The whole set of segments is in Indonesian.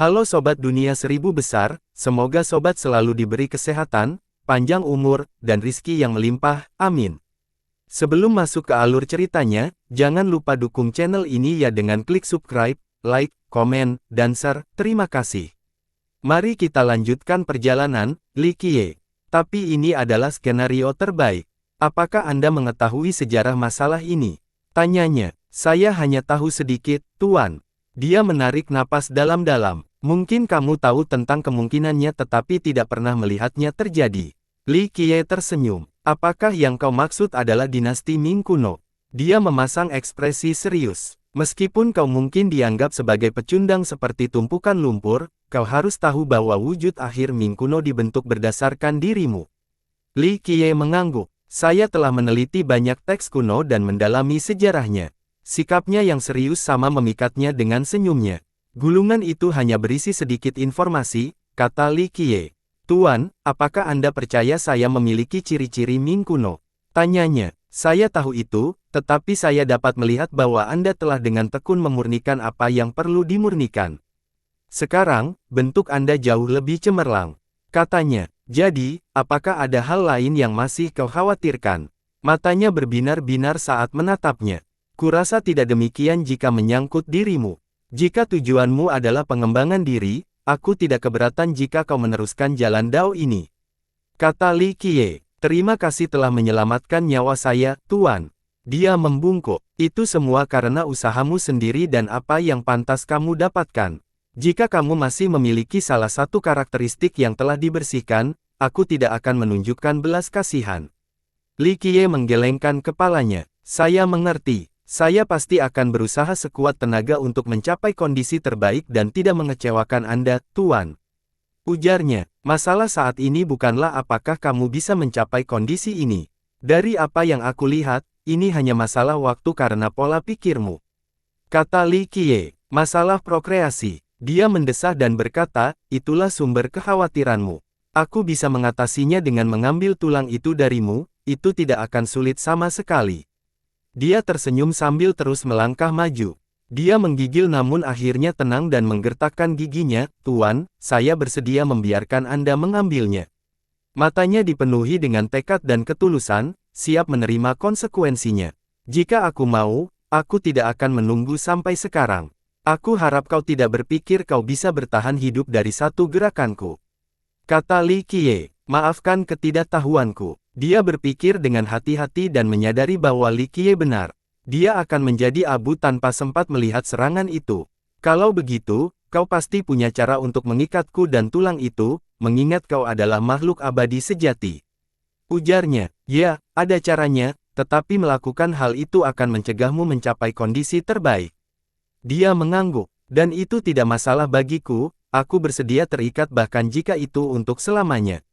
Halo Sobat Dunia Seribu Besar, semoga Sobat selalu diberi kesehatan, panjang umur, dan rizki yang melimpah, amin. Sebelum masuk ke alur ceritanya, jangan lupa dukung channel ini ya dengan klik subscribe, like, komen, dan share, terima kasih. Mari kita lanjutkan perjalanan, Li Qiye. Tapi ini adalah skenario terbaik. Apakah Anda mengetahui sejarah masalah ini? Tanyanya. Saya hanya tahu sedikit, Tuan. Dia menarik napas dalam-dalam. Mungkin kamu tahu tentang kemungkinannya tetapi tidak pernah melihatnya terjadi. Li Qiye tersenyum. Apakah yang kau maksud adalah dinasti Ming kuno? Dia memasang ekspresi serius. Meskipun kau mungkin dianggap sebagai pecundang seperti tumpukan lumpur, kau harus tahu bahwa wujud akhir Ming kuno dibentuk berdasarkan dirimu. Li Qiye mengangguk. Saya telah meneliti banyak teks kuno dan mendalami sejarahnya. Sikapnya yang serius sama memikatnya dengan senyumnya. Gulungan itu hanya berisi sedikit informasi, kata Li Qiye. Tuan, apakah Anda percaya saya memiliki ciri-ciri Ming kuno? Tanyanya. Saya tahu itu, tetapi saya dapat melihat bahwa Anda telah dengan tekun memurnikan apa yang perlu dimurnikan. Sekarang, bentuk Anda jauh lebih cemerlang. Katanya. Jadi, apakah ada hal lain yang masih kau khawatirkan? Matanya berbinar-binar saat menatapnya. Kurasa tidak demikian jika menyangkut dirimu. Jika tujuanmu adalah pengembangan diri, aku tidak keberatan jika kau meneruskan jalan Dao ini. Kata Li Qiye, terima kasih telah menyelamatkan nyawa saya, Tuan. Dia membungkuk, itu semua karena usahamu sendiri dan apa yang pantas kamu dapatkan. Jika kamu masih memiliki salah satu karakteristik yang telah dibersihkan, aku tidak akan menunjukkan belas kasihan. Li Qiye menggelengkan kepalanya. Saya mengerti. Saya pasti akan berusaha sekuat tenaga untuk mencapai kondisi terbaik dan tidak mengecewakan Anda, Tuan. Ujarnya, masalah saat ini bukanlah apakah kamu bisa mencapai kondisi ini. Dari apa yang aku lihat, ini hanya masalah waktu karena pola pikirmu. Kata Li Qiye, masalah prokreasi. Dia mendesah dan berkata, itulah sumber kekhawatiranmu. Aku bisa mengatasinya dengan mengambil tulang itu darimu, itu tidak akan sulit sama sekali. Dia tersenyum sambil terus melangkah maju. Dia menggigil namun akhirnya tenang dan menggertakkan giginya, Tuan, saya bersedia membiarkan Anda mengambilnya. Matanya dipenuhi dengan tekad dan ketulusan, siap menerima konsekuensinya. Jika aku mau, aku tidak akan menunggu sampai sekarang. Aku harap kau tidak berpikir kau bisa bertahan hidup dari satu gerakanku. Kata Li Qiye, maafkan ketidaktahuanku. Dia berpikir dengan hati-hati dan menyadari bahwa Li Qiye benar. Dia akan menjadi abu tanpa sempat melihat serangan itu. Kalau begitu, kau pasti punya cara untuk mengikatku dan tulang itu, mengingat kau adalah makhluk abadi sejati. Ujarnya, ya, ada caranya, tetapi melakukan hal itu akan mencegahmu mencapai kondisi terbaik. Dia mengangguk, dan itu tidak masalah bagiku, aku bersedia terikat bahkan jika itu untuk selamanya.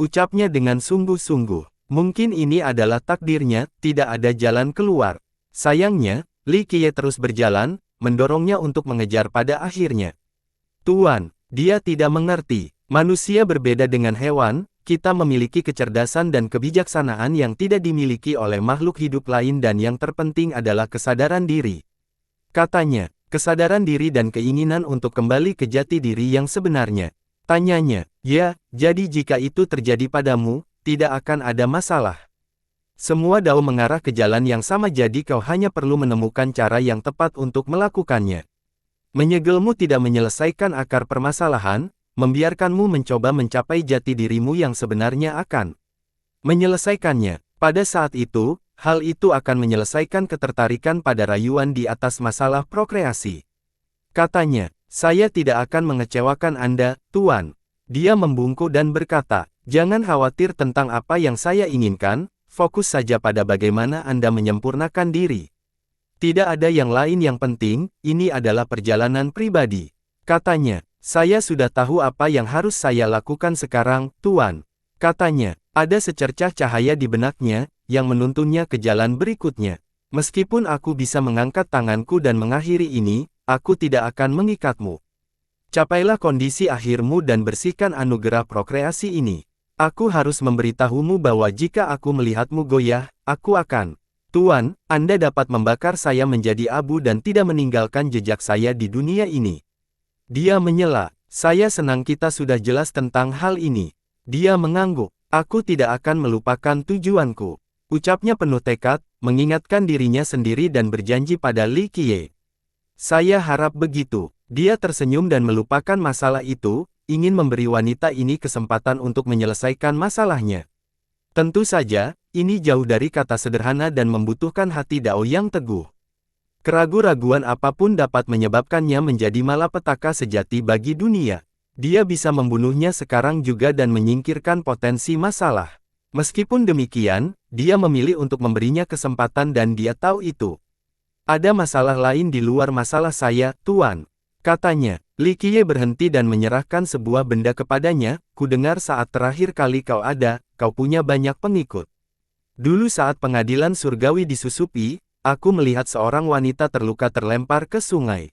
Ucapnya dengan sungguh-sungguh. Mungkin ini adalah takdirnya, tidak ada jalan keluar. Sayangnya, Li Qiye terus berjalan, mendorongnya untuk mengejar pada akhirnya. Tuan, dia tidak mengerti. Manusia berbeda dengan hewan, kita memiliki kecerdasan dan kebijaksanaan yang tidak dimiliki oleh makhluk hidup lain dan yang terpenting adalah kesadaran diri. Katanya, kesadaran diri dan keinginan untuk kembali ke jati diri yang sebenarnya. Tanyanya, ya, jadi jika itu terjadi padamu, tidak akan ada masalah. Semua Dao mengarah ke jalan yang sama jadi kau hanya perlu menemukan cara yang tepat untuk melakukannya. Menyegelmu tidak menyelesaikan akar permasalahan, membiarkanmu mencoba mencapai jati dirimu yang sebenarnya akan menyelesaikannya. Pada saat itu, hal itu akan menyelesaikan ketertarikan pada rayuan di atas masalah prokreasi. Katanya, saya tidak akan mengecewakan Anda, Tuan. Dia membungkuk dan berkata, jangan khawatir tentang apa yang saya inginkan, fokus saja pada bagaimana Anda menyempurnakan diri. Tidak ada yang lain yang penting, ini adalah perjalanan pribadi. Katanya, saya sudah tahu apa yang harus saya lakukan sekarang, Tuan. Katanya, ada secercah cahaya di benaknya, yang menuntunnya ke jalan berikutnya. Meskipun aku bisa mengangkat tanganku dan mengakhiri ini, aku tidak akan mengikatmu. Capailah kondisi akhirmu dan bersihkan anugerah prokreasi ini. Aku harus memberitahumu bahwa jika aku melihatmu goyah, aku akan. Tuan, Anda dapat membakar saya menjadi abu dan tidak meninggalkan jejak saya di dunia ini. Dia menyela. Saya senang kita sudah jelas tentang hal ini. Dia mengangguk. Aku tidak akan melupakan tujuanku. Ucapnya penuh tekad, mengingatkan dirinya sendiri dan berjanji pada Li Qiye. Saya harap begitu. Dia tersenyum dan melupakan masalah itu, ingin memberi wanita ini kesempatan untuk menyelesaikan masalahnya. Tentu saja, ini jauh dari kata sederhana dan membutuhkan hati Dao yang teguh. Keraguan-raguan apapun dapat menyebabkannya menjadi malapetaka sejati bagi dunia. Dia bisa membunuhnya sekarang juga dan menyingkirkan potensi masalah. Meskipun demikian, dia memilih untuk memberinya kesempatan dan dia tahu itu. Ada masalah lain di luar masalah saya, Tuan. Katanya. Li Qiye berhenti dan menyerahkan sebuah benda kepadanya. Kudengar saat terakhir kali kau ada, kau punya banyak pengikut. Dulu saat pengadilan surgawi disusupi, aku melihat seorang wanita terluka terlempar ke sungai.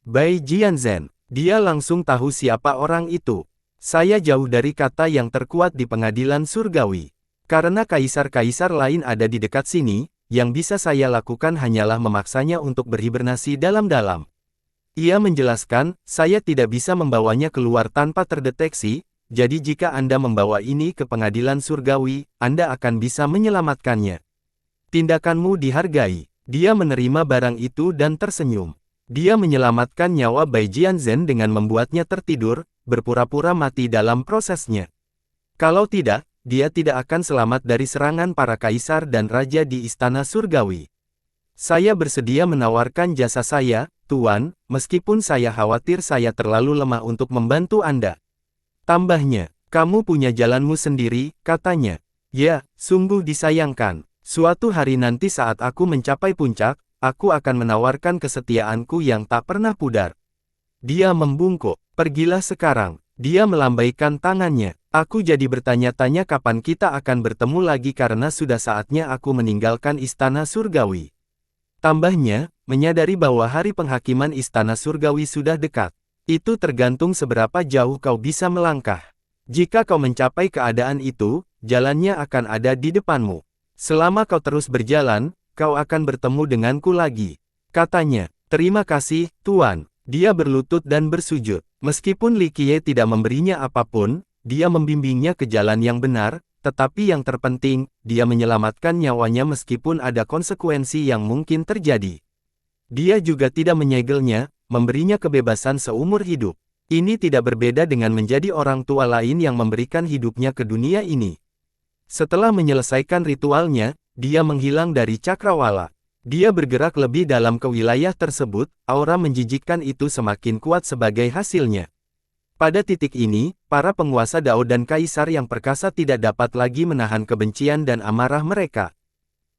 Bai Jianzhen. Dia langsung tahu siapa orang itu. Saya jauh dari kata yang terkuat di pengadilan surgawi. Karena kaisar-kaisar lain ada di dekat sini, yang bisa saya lakukan hanyalah memaksanya untuk berhibernasi dalam-dalam. Ia menjelaskan, saya tidak bisa membawanya keluar tanpa terdeteksi, jadi jika Anda membawa ini ke pengadilan surgawi, Anda akan bisa menyelamatkannya. Tindakanmu dihargai. Dia menerima barang itu dan tersenyum. Dia menyelamatkan nyawa Bai Jianzhen dengan membuatnya tertidur, berpura-pura mati dalam prosesnya. Kalau tidak, dia tidak akan selamat dari serangan para kaisar dan raja di istana surgawi. Saya bersedia menawarkan jasa saya, Tuan, meskipun saya khawatir saya terlalu lemah untuk membantu Anda. Tambahnya, kamu punya jalanmu sendiri, katanya. Ya, sungguh disayangkan. Suatu hari nanti saat aku mencapai puncak, aku akan menawarkan kesetiaanku yang tak pernah pudar. Dia membungkuk. Pergilah sekarang. Dia melambaikan tangannya. Aku jadi bertanya-tanya kapan kita akan bertemu lagi karena sudah saatnya aku meninggalkan istana surgawi. Tambahnya, menyadari bahwa hari penghakiman istana surgawi sudah dekat. Itu tergantung seberapa jauh kau bisa melangkah. Jika kau mencapai keadaan itu, jalannya akan ada di depanmu. Selama kau terus berjalan, kau akan bertemu denganku lagi. Katanya, terima kasih, Tuan. Dia berlutut dan bersujud. Meskipun Li Qiye tidak memberinya apapun, dia membimbingnya ke jalan yang benar, tetapi yang terpenting, dia menyelamatkan nyawanya meskipun ada konsekuensi yang mungkin terjadi. Dia juga tidak menyegelnya, memberinya kebebasan seumur hidup. Ini tidak berbeda dengan menjadi orang tua lain yang memberikan hidupnya ke dunia ini. Setelah menyelesaikan ritualnya, dia menghilang dari cakrawala. Dia bergerak lebih dalam ke wilayah tersebut, aura menjijikkan itu semakin kuat sebagai hasilnya. Pada titik ini, para penguasa Dao dan kaisar yang perkasa tidak dapat lagi menahan kebencian dan amarah mereka.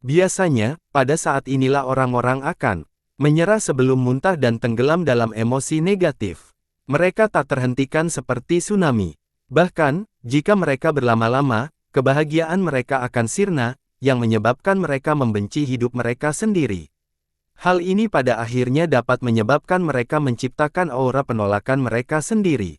Biasanya, pada saat inilah orang-orang akan menyerah sebelum muntah dan tenggelam dalam emosi negatif. Mereka tak terhentikan seperti tsunami. Bahkan, jika mereka berlama-lama, kebahagiaan mereka akan sirna, yang menyebabkan mereka membenci hidup mereka sendiri. Hal ini pada akhirnya dapat menyebabkan mereka menciptakan aura penolakan mereka sendiri.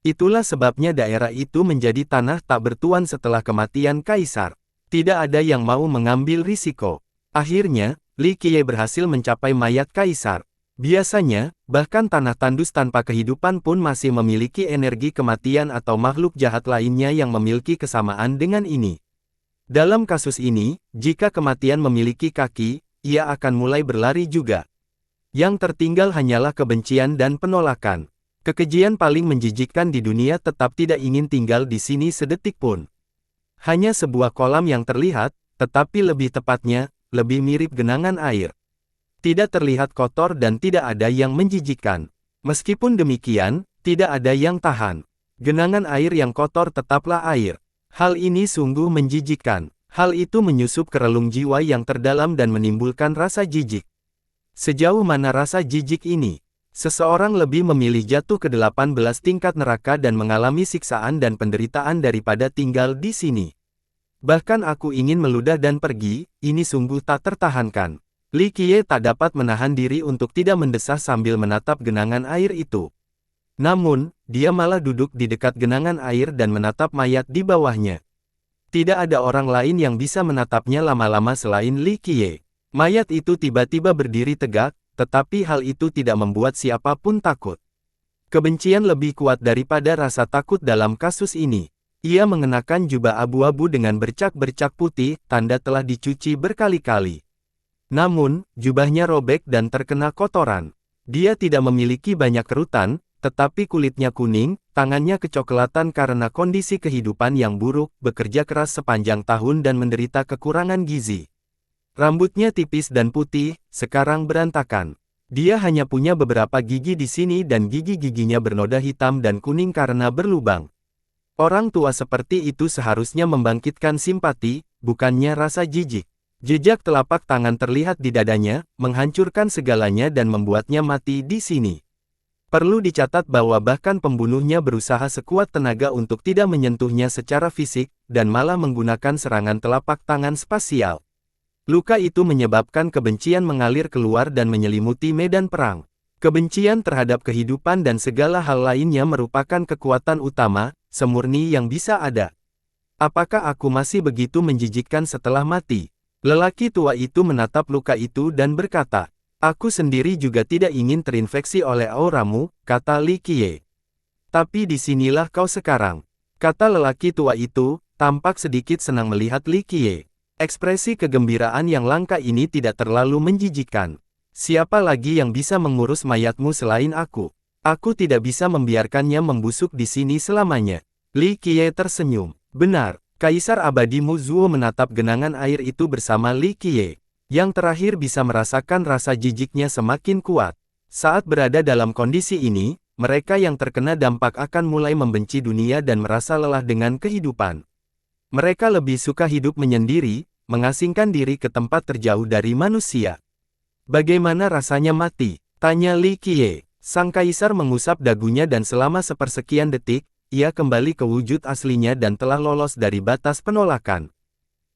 Itulah sebabnya daerah itu menjadi tanah tak bertuan setelah kematian kaisar. Tidak ada yang mau mengambil risiko. Akhirnya, Li Qiye berhasil mencapai mayat kaisar. Biasanya, bahkan tanah tandus tanpa kehidupan pun masih memiliki energi kematian atau makhluk jahat lainnya yang memiliki kesamaan dengan ini. Dalam kasus ini, jika kematian memiliki kaki, ia akan mulai berlari juga. Yang tertinggal hanyalah kebencian dan penolakan. Kekejian paling menjijikkan di dunia tetap tidak ingin tinggal di sini sedetik pun. Hanya sebuah kolam yang terlihat, tetapi lebih tepatnya, lebih mirip genangan air. Tidak terlihat kotor dan tidak ada yang menjijikkan. Meskipun demikian, tidak ada yang tahan. Genangan air yang kotor tetaplah air. Hal ini sungguh menjijikkan. Hal itu menyusup ke relung jiwa yang terdalam dan menimbulkan rasa jijik. Sejauh mana rasa jijik ini? Seseorang lebih memilih jatuh ke 18 tingkat neraka dan mengalami siksaan dan penderitaan daripada tinggal di sini. Bahkan aku ingin meludah dan pergi, ini sungguh tak tertahankan. Li Qiye tak dapat menahan diri untuk tidak mendesah sambil menatap genangan air itu. Namun, dia malah duduk di dekat genangan air dan menatap mayat di bawahnya. Tidak ada orang lain yang bisa menatapnya lama-lama selain Li Qiye. Mayat itu tiba-tiba berdiri tegak, tetapi hal itu tidak membuat siapapun takut. Kebencian lebih kuat daripada rasa takut dalam kasus ini. Ia mengenakan jubah abu-abu dengan bercak-bercak putih, tanda telah dicuci berkali-kali. Namun, jubahnya robek dan terkena kotoran. Dia tidak memiliki banyak kerutan, tetapi kulitnya kuning, tangannya kecoklatan karena kondisi kehidupan yang buruk, bekerja keras sepanjang tahun dan menderita kekurangan gizi. Rambutnya tipis dan putih, sekarang berantakan. Dia hanya punya beberapa gigi di sini dan gigi-giginya bernoda hitam dan kuning karena berlubang. Orang tua seperti itu seharusnya membangkitkan simpati, bukannya rasa jijik. Jejak telapak tangan terlihat di dadanya, menghancurkan segalanya dan membuatnya mati di sini. Perlu dicatat bahwa bahkan pembunuhnya berusaha sekuat tenaga untuk tidak menyentuhnya secara fisik, dan malah menggunakan serangan telapak tangan spasial. Luka itu menyebabkan kebencian mengalir keluar dan menyelimuti medan perang. Kebencian terhadap kehidupan dan segala hal lainnya merupakan kekuatan utama, semurni yang bisa ada. Apakah aku masih begitu menjijikkan setelah mati? Lelaki tua itu menatap luka itu dan berkata, aku sendiri juga tidak ingin terinfeksi oleh auramu, kata Li Qiye. Tapi disinilah kau sekarang, kata lelaki tua itu, tampak sedikit senang melihat Li Qiye. Ekspresi kegembiraan yang langka ini tidak terlalu menjijikkan. Siapa lagi yang bisa mengurus mayatmu selain aku? Aku tidak bisa membiarkannya membusuk di sini selamanya. Li Qiye tersenyum. Benar, Kaisar Abadi Mu Zuo menatap genangan air itu bersama Li Qiye. Yang terakhir bisa merasakan rasa jijiknya semakin kuat. Saat berada dalam kondisi ini, mereka yang terkena dampak akan mulai membenci dunia dan merasa lelah dengan kehidupan. Mereka lebih suka hidup menyendiri, mengasingkan diri ke tempat terjauh dari manusia. Bagaimana rasanya mati? Tanya Li Qiye. Sang kaisar mengusap dagunya dan selama sepersekian detik, ia kembali ke wujud aslinya dan telah lolos dari batas penolakan.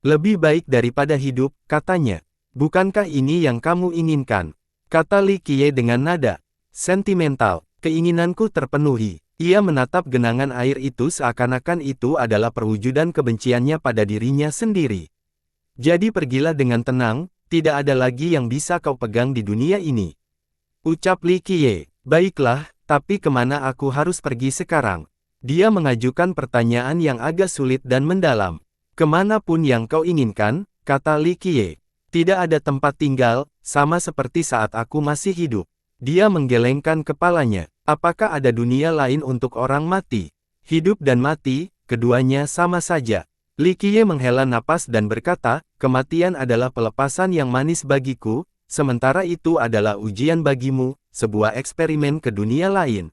Lebih baik daripada hidup, katanya. Bukankah ini yang kamu inginkan? Kata Li Qiye dengan nada sentimental. Keinginanku terpenuhi. Ia menatap genangan air itu seakan-akan itu adalah perwujudan kebenciannya pada dirinya sendiri. Jadi pergilah dengan tenang, tidak ada lagi yang bisa kau pegang di dunia ini. Ucap Li Qiye. Baiklah, tapi kemana aku harus pergi sekarang? Dia mengajukan pertanyaan yang agak sulit dan mendalam. Kemanapun yang kau inginkan, kata Li Qiye. Tidak ada tempat tinggal, sama seperti saat aku masih hidup. Dia menggelengkan kepalanya. Apakah ada dunia lain untuk orang mati? Hidup dan mati, keduanya sama saja. Li Qiye menghela napas dan berkata, kematian adalah pelepasan yang manis bagiku, sementara itu adalah ujian bagimu, sebuah eksperimen ke dunia lain.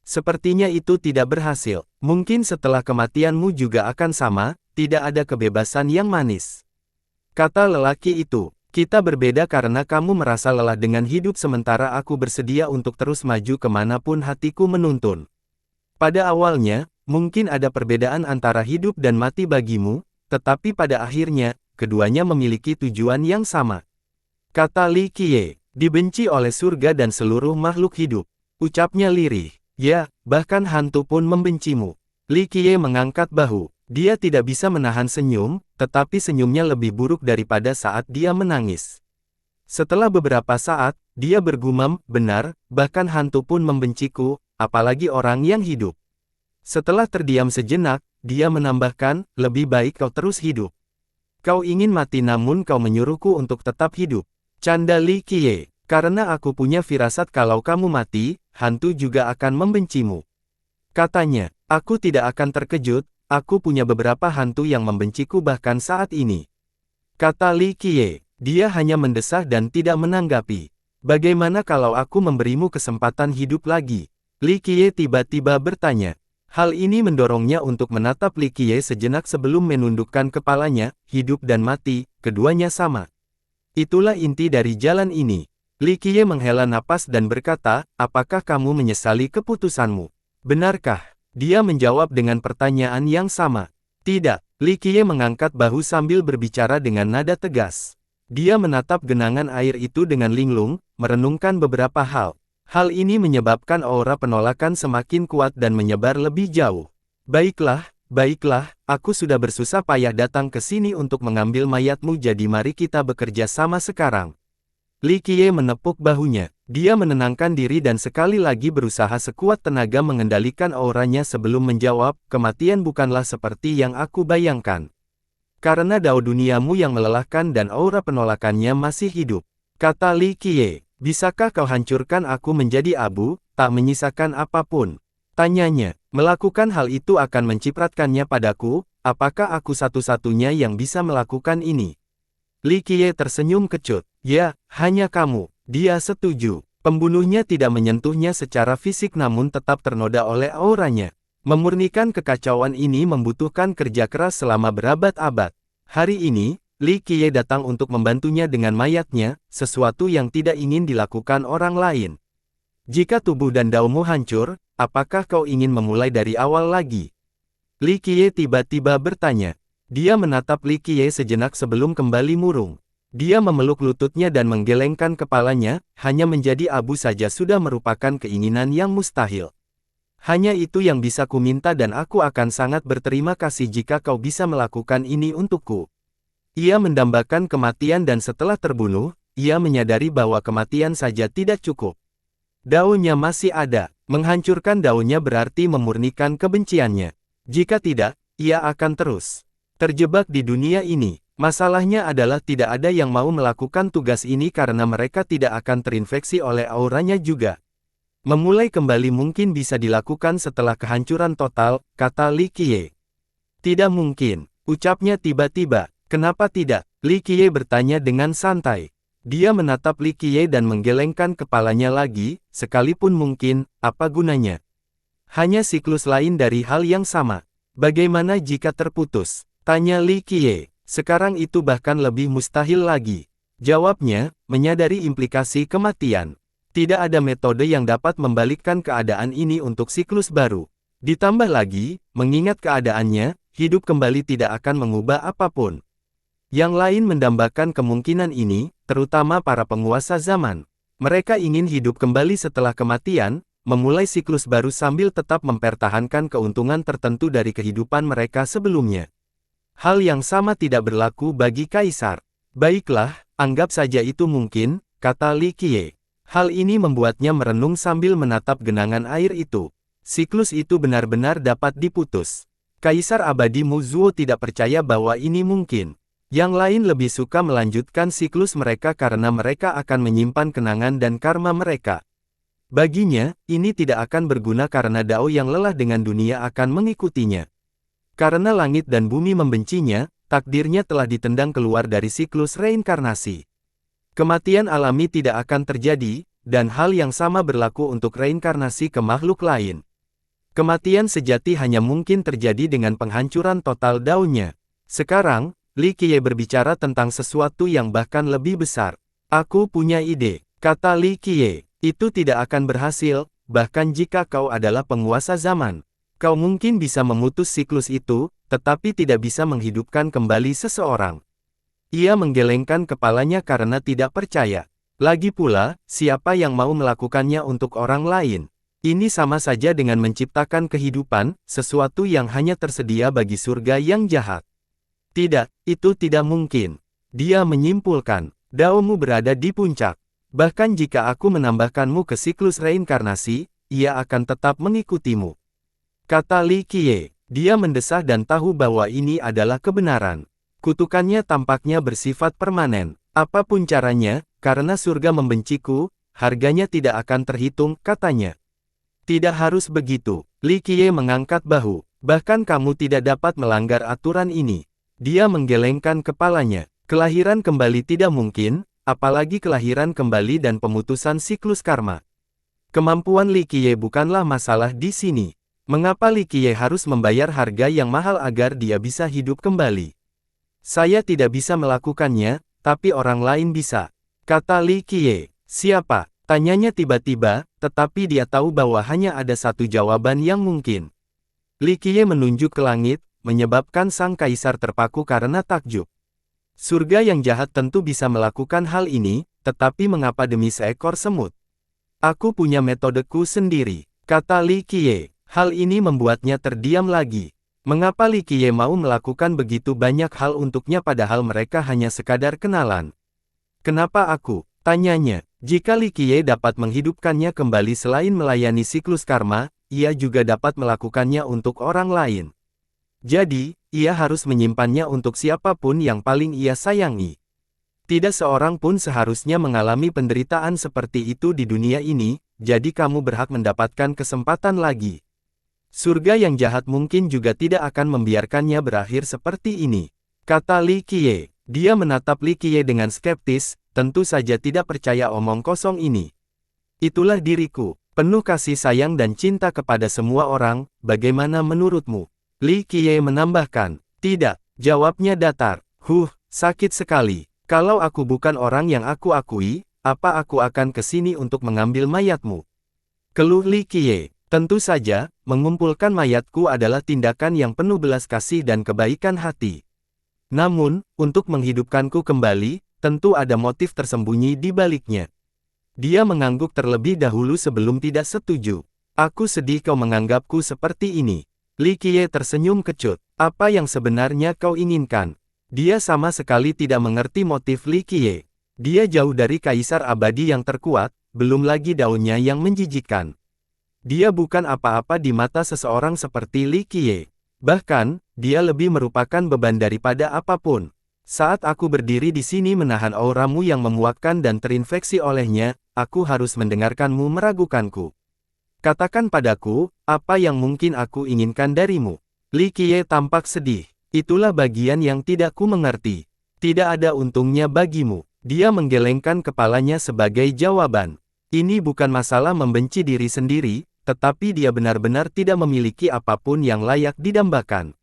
Sepertinya itu tidak berhasil. Mungkin setelah kematianmu juga akan sama, tidak ada kebebasan yang manis. Kata lelaki itu. Kita berbeda karena kamu merasa lelah dengan hidup sementara aku bersedia untuk terus maju kemanapun hatiku menuntun. Pada awalnya, mungkin ada perbedaan antara hidup dan mati bagimu, tetapi pada akhirnya, keduanya memiliki tujuan yang sama. Kata Li Qiye, dibenci oleh surga dan seluruh makhluk hidup. Ucapnya lirih. Ya, bahkan hantu pun membencimu. Li Qiye mengangkat bahu. Dia tidak bisa menahan senyum, tetapi senyumnya lebih buruk daripada saat dia menangis. Setelah beberapa saat, dia bergumam, benar, bahkan hantu pun membenciku, apalagi orang yang hidup. Setelah terdiam sejenak, dia menambahkan, lebih baik kau terus hidup. Kau ingin mati namun kau menyuruhku untuk tetap hidup. Canda Li Qiye, karena aku punya firasat kalau kamu mati, hantu juga akan membencimu. Katanya, aku tidak akan terkejut. Aku punya beberapa hantu yang membenciku bahkan saat ini. Kata Li Qiye, dia hanya mendesah dan tidak menanggapi. Bagaimana kalau aku memberimu kesempatan hidup lagi? Li Qiye tiba-tiba bertanya. Hal ini mendorongnya untuk menatap Li Qiye sejenak sebelum menundukkan kepalanya, hidup dan mati, keduanya sama. Itulah inti dari jalan ini. Li Qiye menghela napas dan berkata, apakah kamu menyesali keputusanmu? Benarkah? Dia menjawab dengan pertanyaan yang sama. Tidak, Li Qiye mengangkat bahu sambil berbicara dengan nada tegas. Dia menatap genangan air itu dengan linglung, merenungkan beberapa hal. Hal ini menyebabkan aura penolakan semakin kuat dan menyebar lebih jauh. Baiklah, aku sudah bersusah payah datang ke sini untuk mengambil mayatmu jadi mari kita bekerja sama sekarang. Li Qiye menepuk bahunya. Dia menenangkan diri dan sekali lagi berusaha sekuat tenaga mengendalikan auranya sebelum menjawab, kematian bukanlah seperti yang aku bayangkan. Karena dao duniamu yang melelahkan dan aura penolakannya masih hidup. Kata Li Qiye, bisakah kau hancurkan aku menjadi abu, tak menyisakan apapun? Tanyanya, melakukan hal itu akan mencipratkannya padaku, apakah aku satu-satunya yang bisa melakukan ini? Li Qiye tersenyum kecut. Ya, hanya kamu. Dia setuju. Pembunuhnya tidak menyentuhnya secara fisik namun tetap ternoda oleh auranya. Memurnikan kekacauan ini membutuhkan kerja keras selama berabad-abad. Hari ini, Li Qiye datang untuk membantunya dengan mayatnya, sesuatu yang tidak ingin dilakukan orang lain. Jika tubuh dan daomu hancur, apakah kau ingin memulai dari awal lagi? Li Qiye tiba-tiba bertanya. Dia menatap Li Qiye sejenak sebelum kembali murung. Dia memeluk lututnya dan menggelengkan kepalanya, hanya menjadi abu saja sudah merupakan keinginan yang mustahil. Hanya itu yang bisa kuminta dan aku akan sangat berterima kasih jika kau bisa melakukan ini untukku. Ia mendambakan kematian dan setelah terbunuh, ia menyadari bahwa kematian saja tidak cukup. Daunnya masih ada, menghancurkan daunnya berarti memurnikan kebenciannya. Jika tidak, ia akan terus terjebak di dunia ini. Masalahnya adalah tidak ada yang mau melakukan tugas ini karena mereka tidak akan terinfeksi oleh auranya juga. Memulai kembali mungkin bisa dilakukan setelah kehancuran total, kata Li Qiye. Tidak mungkin, ucapnya tiba-tiba. Kenapa tidak? Li Qiye bertanya dengan santai. Dia menatap Li Qiye dan menggelengkan kepalanya lagi, sekalipun mungkin, apa gunanya? Hanya siklus lain dari hal yang sama. Bagaimana jika terputus? Tanya Li Qiye. Sekarang itu bahkan lebih mustahil lagi. Jawabnya, menyadari implikasi kematian. Tidak ada metode yang dapat membalikkan keadaan ini untuk siklus baru. Ditambah lagi, mengingat keadaannya, hidup kembali tidak akan mengubah apapun. Yang lain mendambakan kemungkinan ini, terutama para penguasa zaman. Mereka ingin hidup kembali setelah kematian, memulai siklus baru sambil tetap mempertahankan keuntungan tertentu dari kehidupan mereka sebelumnya. Hal yang sama tidak berlaku bagi kaisar. Baiklah, anggap saja itu mungkin, kata Li Qiye. Hal ini membuatnya merenung sambil menatap genangan air itu. Siklus itu benar-benar dapat diputus. Kaisar abadi Mu Zuo tidak percaya bahwa ini mungkin. Yang lain lebih suka melanjutkan siklus mereka karena mereka akan menyimpan kenangan dan karma mereka. Baginya, ini tidak akan berguna karena Dao yang lelah dengan dunia akan mengikutinya. Karena langit dan bumi membencinya, takdirnya telah ditendang keluar dari siklus reinkarnasi. Kematian alami tidak akan terjadi, dan hal yang sama berlaku untuk reinkarnasi ke makhluk lain. Kematian sejati hanya mungkin terjadi dengan penghancuran total daunnya. Sekarang, Li Qiye berbicara tentang sesuatu yang bahkan lebih besar. Aku punya ide, kata Li Qiye. Itu tidak akan berhasil, bahkan jika kau adalah penguasa zaman. Kau mungkin bisa memutus siklus itu, tetapi tidak bisa menghidupkan kembali seseorang. Ia menggelengkan kepalanya karena tidak percaya. Lagi pula, siapa yang mau melakukannya untuk orang lain? Ini sama saja dengan menciptakan kehidupan, sesuatu yang hanya tersedia bagi surga yang jahat. Tidak, itu tidak mungkin. Dia menyimpulkan, daomu berada di puncak. Bahkan jika aku menambahkanmu ke siklus reinkarnasi, ia akan tetap mengikutimu. Kata Li Qiye. Dia mendesah dan tahu bahwa ini adalah kebenaran. Kutukannya tampaknya bersifat permanen. Apapun caranya, karena surga membenciku, harganya tidak akan terhitung, katanya. Tidak harus begitu. Li Qiye mengangkat bahu. Bahkan kamu tidak dapat melanggar aturan ini. Dia menggelengkan kepalanya. Kelahiran kembali tidak mungkin, apalagi kelahiran kembali dan pemutusan siklus karma. Kemampuan Li Qiye bukanlah masalah di sini. Mengapa Li Qiye harus membayar harga yang mahal agar dia bisa hidup kembali? Saya tidak bisa melakukannya, tapi orang lain bisa. Kata Li Qiye. Siapa? Tanyanya tiba-tiba, tetapi dia tahu bahwa hanya ada satu jawaban yang mungkin. Li Qiye menunjuk ke langit, menyebabkan sang kaisar terpaku karena takjub. Surga yang jahat tentu bisa melakukan hal ini, tetapi mengapa demi seekor semut? Aku punya metodeku sendiri, kata Li Qiye. Hal ini membuatnya terdiam lagi. Mengapa Li Qiye mau melakukan begitu banyak hal untuknya padahal mereka hanya sekadar kenalan? Kenapa aku? Tanyanya, jika Li Qiye dapat menghidupkannya kembali selain melayani siklus karma, ia juga dapat melakukannya untuk orang lain. Jadi, ia harus menyimpannya untuk siapapun yang paling ia sayangi. Tidak seorang pun seharusnya mengalami penderitaan seperti itu di dunia ini, jadi kamu berhak mendapatkan kesempatan lagi. Surga yang jahat mungkin juga tidak akan membiarkannya berakhir seperti ini, kata Li Qiye. Dia menatap Li Qiye dengan skeptis, tentu saja tidak percaya omong kosong ini. Itulah diriku, penuh kasih sayang dan cinta kepada semua orang, bagaimana menurutmu? Li Qiye menambahkan, tidak, jawabnya datar. Sakit sekali. Kalau aku bukan orang yang aku akui, apa aku akan ke sini untuk mengambil mayatmu? Keluh Li Qiye, tentu saja, mengumpulkan mayatku adalah tindakan yang penuh belas kasih dan kebaikan hati. Namun, untuk menghidupkanku kembali, tentu ada motif tersembunyi di baliknya. Dia mengangguk terlebih dahulu sebelum tidak setuju. Aku sedih kau menganggapku seperti ini. Li Qiye tersenyum kecut. Apa yang sebenarnya kau inginkan? Dia sama sekali tidak mengerti motif Li Qiye. Dia jauh dari kaisar abadi yang terkuat, belum lagi daunnya yang menjijikkan. Dia bukan apa-apa di mata seseorang seperti Li Qiye. Bahkan, dia lebih merupakan beban daripada apapun. Saat aku berdiri di sini menahan auramu yang memuakkan dan terinfeksi olehnya, aku harus mendengarkanmu meragukanku. Katakan padaku, apa yang mungkin aku inginkan darimu? Li Qiye tampak sedih. Itulah bagian yang tidak ku mengerti. Tidak ada untungnya bagimu. Dia menggelengkan kepalanya sebagai jawaban. Ini bukan masalah membenci diri sendiri, tetapi dia benar-benar tidak memiliki apapun yang layak didambakan.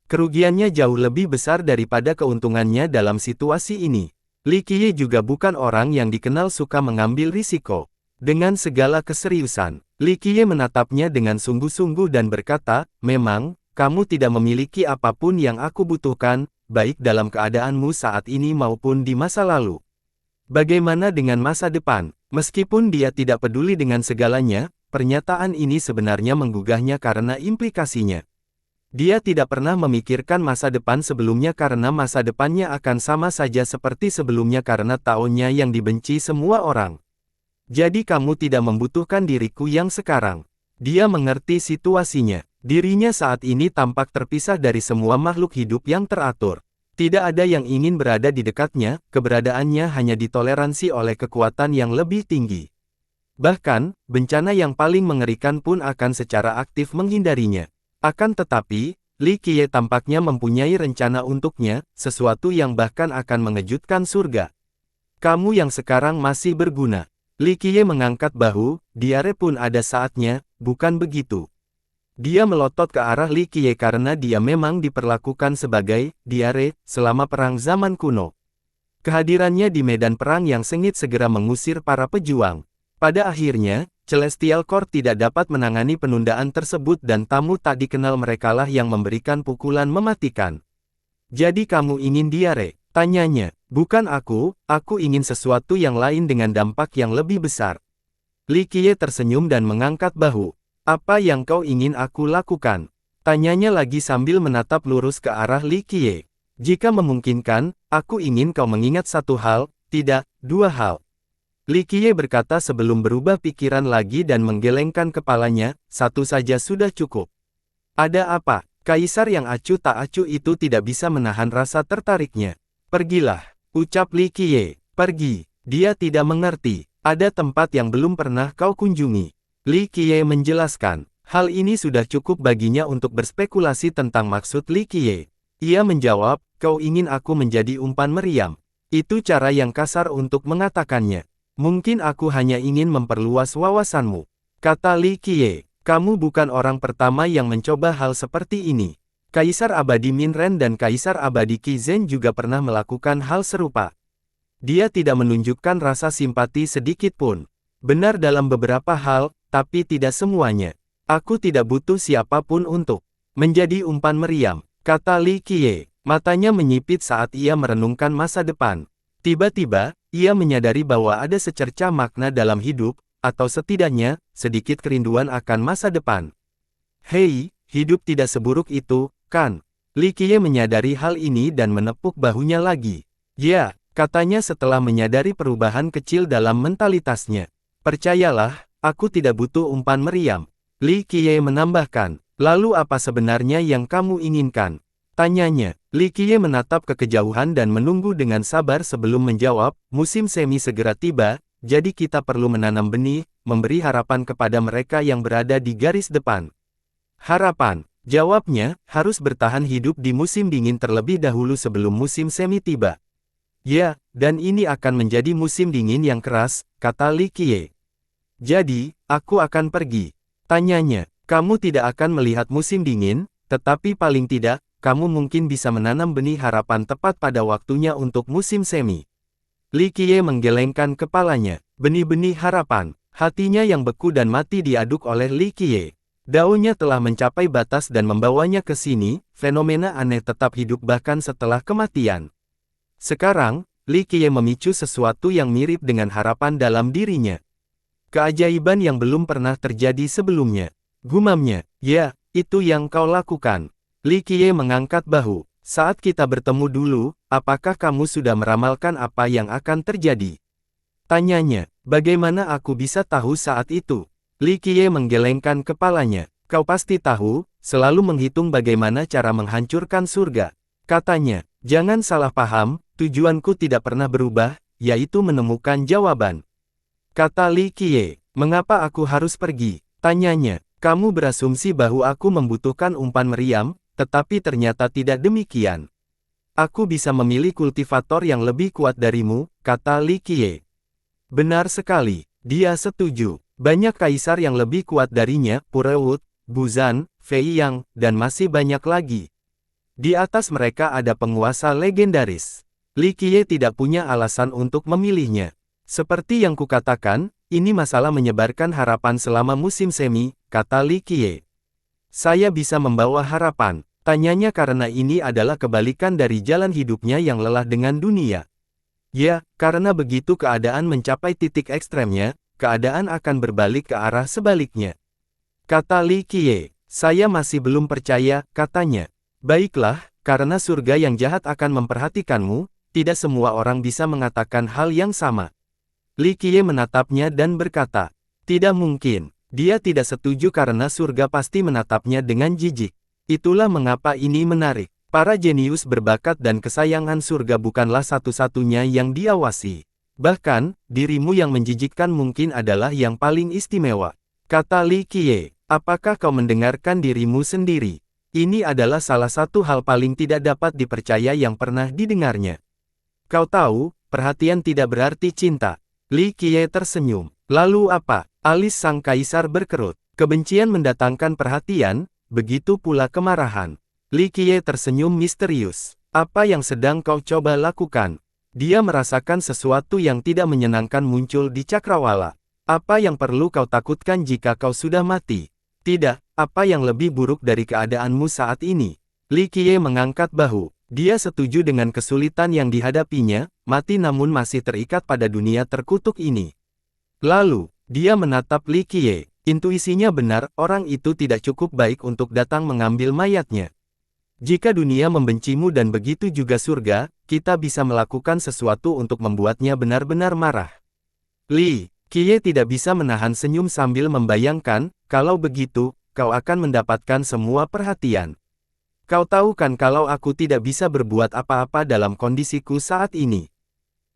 Kerugiannya jauh lebih besar daripada keuntungannya dalam situasi ini. Li Qiye juga bukan orang yang dikenal suka mengambil risiko. Dengan segala keseriusan, Li Qiye menatapnya dengan sungguh-sungguh dan berkata, memang, kamu tidak memiliki apapun yang aku butuhkan, baik dalam keadaanmu saat ini maupun di masa lalu. Bagaimana dengan masa depan? Meskipun dia tidak peduli dengan segalanya, pernyataan ini sebenarnya menggugahnya karena implikasinya. Dia tidak pernah memikirkan masa depan sebelumnya karena masa depannya akan sama saja seperti sebelumnya karena tahunnya yang dibenci semua orang. Jadi kamu tidak membutuhkan diriku yang sekarang. Dia mengerti situasinya. Dirinya saat ini tampak terpisah dari semua makhluk hidup yang teratur. Tidak ada yang ingin berada di dekatnya, keberadaannya hanya ditoleransi oleh kekuatan yang lebih tinggi. Bahkan, bencana yang paling mengerikan pun akan secara aktif menghindarinya. Akan tetapi, Li Qiye tampaknya mempunyai rencana untuknya, sesuatu yang bahkan akan mengejutkan surga. Kamu yang sekarang masih berguna. Li Qiye mengangkat bahu, diare pun ada saatnya, bukan begitu? Dia melotot ke arah Li Qiye karena dia memang diperlakukan sebagai diare selama perang zaman kuno. Kehadirannya di medan perang yang sengit segera mengusir para pejuang. Pada akhirnya, Celestial Court tidak dapat menangani penundaan tersebut dan tamu tak dikenal merekalah yang memberikan pukulan mematikan. Jadi kamu ingin diare? Tanyanya. Bukan aku ingin sesuatu yang lain dengan dampak yang lebih besar. Li Qiye tersenyum dan mengangkat bahu. Apa yang kau ingin aku lakukan? Tanyanya lagi sambil menatap lurus ke arah Li Qiye. Jika memungkinkan, aku ingin kau mengingat satu hal, tidak, dua hal. Li Qiye berkata sebelum berubah pikiran lagi dan menggelengkan kepalanya, satu saja sudah cukup. Ada apa? Kaisar yang acuh tak acuh itu tidak bisa menahan rasa tertariknya. Pergilah, ucap Li Qiye. Pergi. Dia tidak mengerti. Ada tempat yang belum pernah kau kunjungi. Li Qiye menjelaskan. Hal ini sudah cukup baginya untuk berspekulasi tentang maksud Li Qiye. Ia menjawab, kau ingin aku menjadi umpan meriam. Itu cara yang kasar untuk mengatakannya. Mungkin aku hanya ingin memperluas wawasanmu. Kata Li Qiye. Kamu bukan orang pertama yang mencoba hal seperti ini. Kaisar Abadi Minren dan Kaisar Abadi Qi Zhen juga pernah melakukan hal serupa. Dia tidak menunjukkan rasa simpati sedikit pun. Benar dalam beberapa hal, tapi tidak semuanya. Aku tidak butuh siapapun untuk menjadi umpan meriam, kata Li Qiye. Matanya menyipit saat ia merenungkan masa depan. Tiba-tiba, ia menyadari bahwa ada secercah makna dalam hidup, atau setidaknya, sedikit kerinduan akan masa depan. Hei, hidup tidak seburuk itu, kan? Li Qiye menyadari hal ini dan menepuk bahunya lagi. Ya, Katanya setelah menyadari perubahan kecil dalam mentalitasnya. Percayalah, aku tidak butuh umpan meriam. Li Qiye menambahkan, lalu apa sebenarnya yang kamu inginkan? Tanyanya. Li Qiye menatap ke kejauhan dan menunggu dengan sabar sebelum menjawab, musim semi segera tiba, jadi kita perlu menanam benih, memberi harapan kepada mereka yang berada di garis depan. Harapan, jawabnya, harus bertahan hidup di musim dingin terlebih dahulu sebelum musim semi tiba. Ya, dan ini akan menjadi musim dingin yang keras, kata Li Qiye. Jadi, aku akan pergi. Tanyanya, kamu tidak akan melihat musim dingin, tetapi paling tidak, kamu mungkin bisa menanam benih harapan tepat pada waktunya untuk musim semi. Li Qiye menggelengkan kepalanya. Benih-benih harapan. Hatinya yang beku dan mati diaduk oleh Li Qiye. Daunnya telah mencapai batas dan membawanya ke sini, fenomena aneh tetap hidup bahkan setelah kematian. Sekarang, Li Qiye memicu sesuatu yang mirip dengan harapan dalam dirinya. Keajaiban yang belum pernah terjadi sebelumnya. Gumamnya, ya, itu yang kau lakukan. Li Qiye mengangkat bahu. Saat kita bertemu dulu, apakah kamu sudah meramalkan apa yang akan terjadi? Tanyanya, bagaimana aku bisa tahu saat itu? Li Qiye menggelengkan kepalanya. Kau pasti tahu, selalu menghitung bagaimana cara menghancurkan surga. Katanya, jangan salah paham, tujuanku tidak pernah berubah, yaitu menemukan jawaban. Kata Li Qiye, mengapa aku harus pergi? Tanyanya, kamu berasumsi bahwa aku membutuhkan umpan meriam, tetapi ternyata tidak demikian. Aku bisa memilih kultivator yang lebih kuat darimu, kata Li Qiye. Benar sekali, dia setuju. Banyak kaisar yang lebih kuat darinya, Purewut, Buzan, Fei Yang, dan masih banyak lagi. Di atas mereka ada penguasa legendaris. Li Qiye tidak punya alasan untuk memilihnya. Seperti yang kukatakan, ini masalah menyebarkan harapan selama musim semi, kata Li Qiye. Saya bisa membawa harapan. Tanyanya karena ini adalah kebalikan dari jalan hidupnya yang lelah dengan dunia. Ya, karena begitu keadaan mencapai titik ekstremnya, keadaan akan berbalik ke arah sebaliknya. Kata Li Qiye, saya masih belum percaya, katanya. Baiklah, karena surga yang jahat akan memperhatikanmu, tidak semua orang bisa mengatakan hal yang sama. Li Qiye menatapnya dan berkata, tidak mungkin, dia tidak setuju karena surga pasti menatapnya dengan jijik. Itulah mengapa ini menarik. Para jenius berbakat dan kesayangan surga bukanlah satu-satunya yang diawasi. Bahkan, dirimu yang menjijikkan mungkin adalah yang paling istimewa. Kata Li Qiye, apakah kau mendengarkan dirimu sendiri? Ini adalah salah satu hal paling tidak dapat dipercaya yang pernah didengarnya. Kau tahu, perhatian tidak berarti cinta. Li Qiye tersenyum. Lalu apa? Alis sang kaisar berkerut. Kebencian mendatangkan perhatian, begitu pula kemarahan. Li Qiye tersenyum misterius. Apa yang sedang kau coba lakukan? Dia merasakan sesuatu yang tidak menyenangkan muncul di cakrawala. Apa yang perlu kau takutkan jika kau sudah mati? Tidak, apa yang lebih buruk dari keadaanmu saat ini? Li Qiye mengangkat bahu. Dia setuju dengan kesulitan yang dihadapinya, mati namun masih terikat pada dunia terkutuk ini. Lalu, dia menatap Li Qiye. Intuisinya benar, orang itu tidak cukup baik untuk datang mengambil mayatnya. Jika dunia membencimu dan begitu juga surga, kita bisa melakukan sesuatu untuk membuatnya benar-benar marah. Li Qiye tidak bisa menahan senyum sambil membayangkan, kalau begitu, kau akan mendapatkan semua perhatian. Kau tahu kan kalau aku tidak bisa berbuat apa-apa dalam kondisiku saat ini.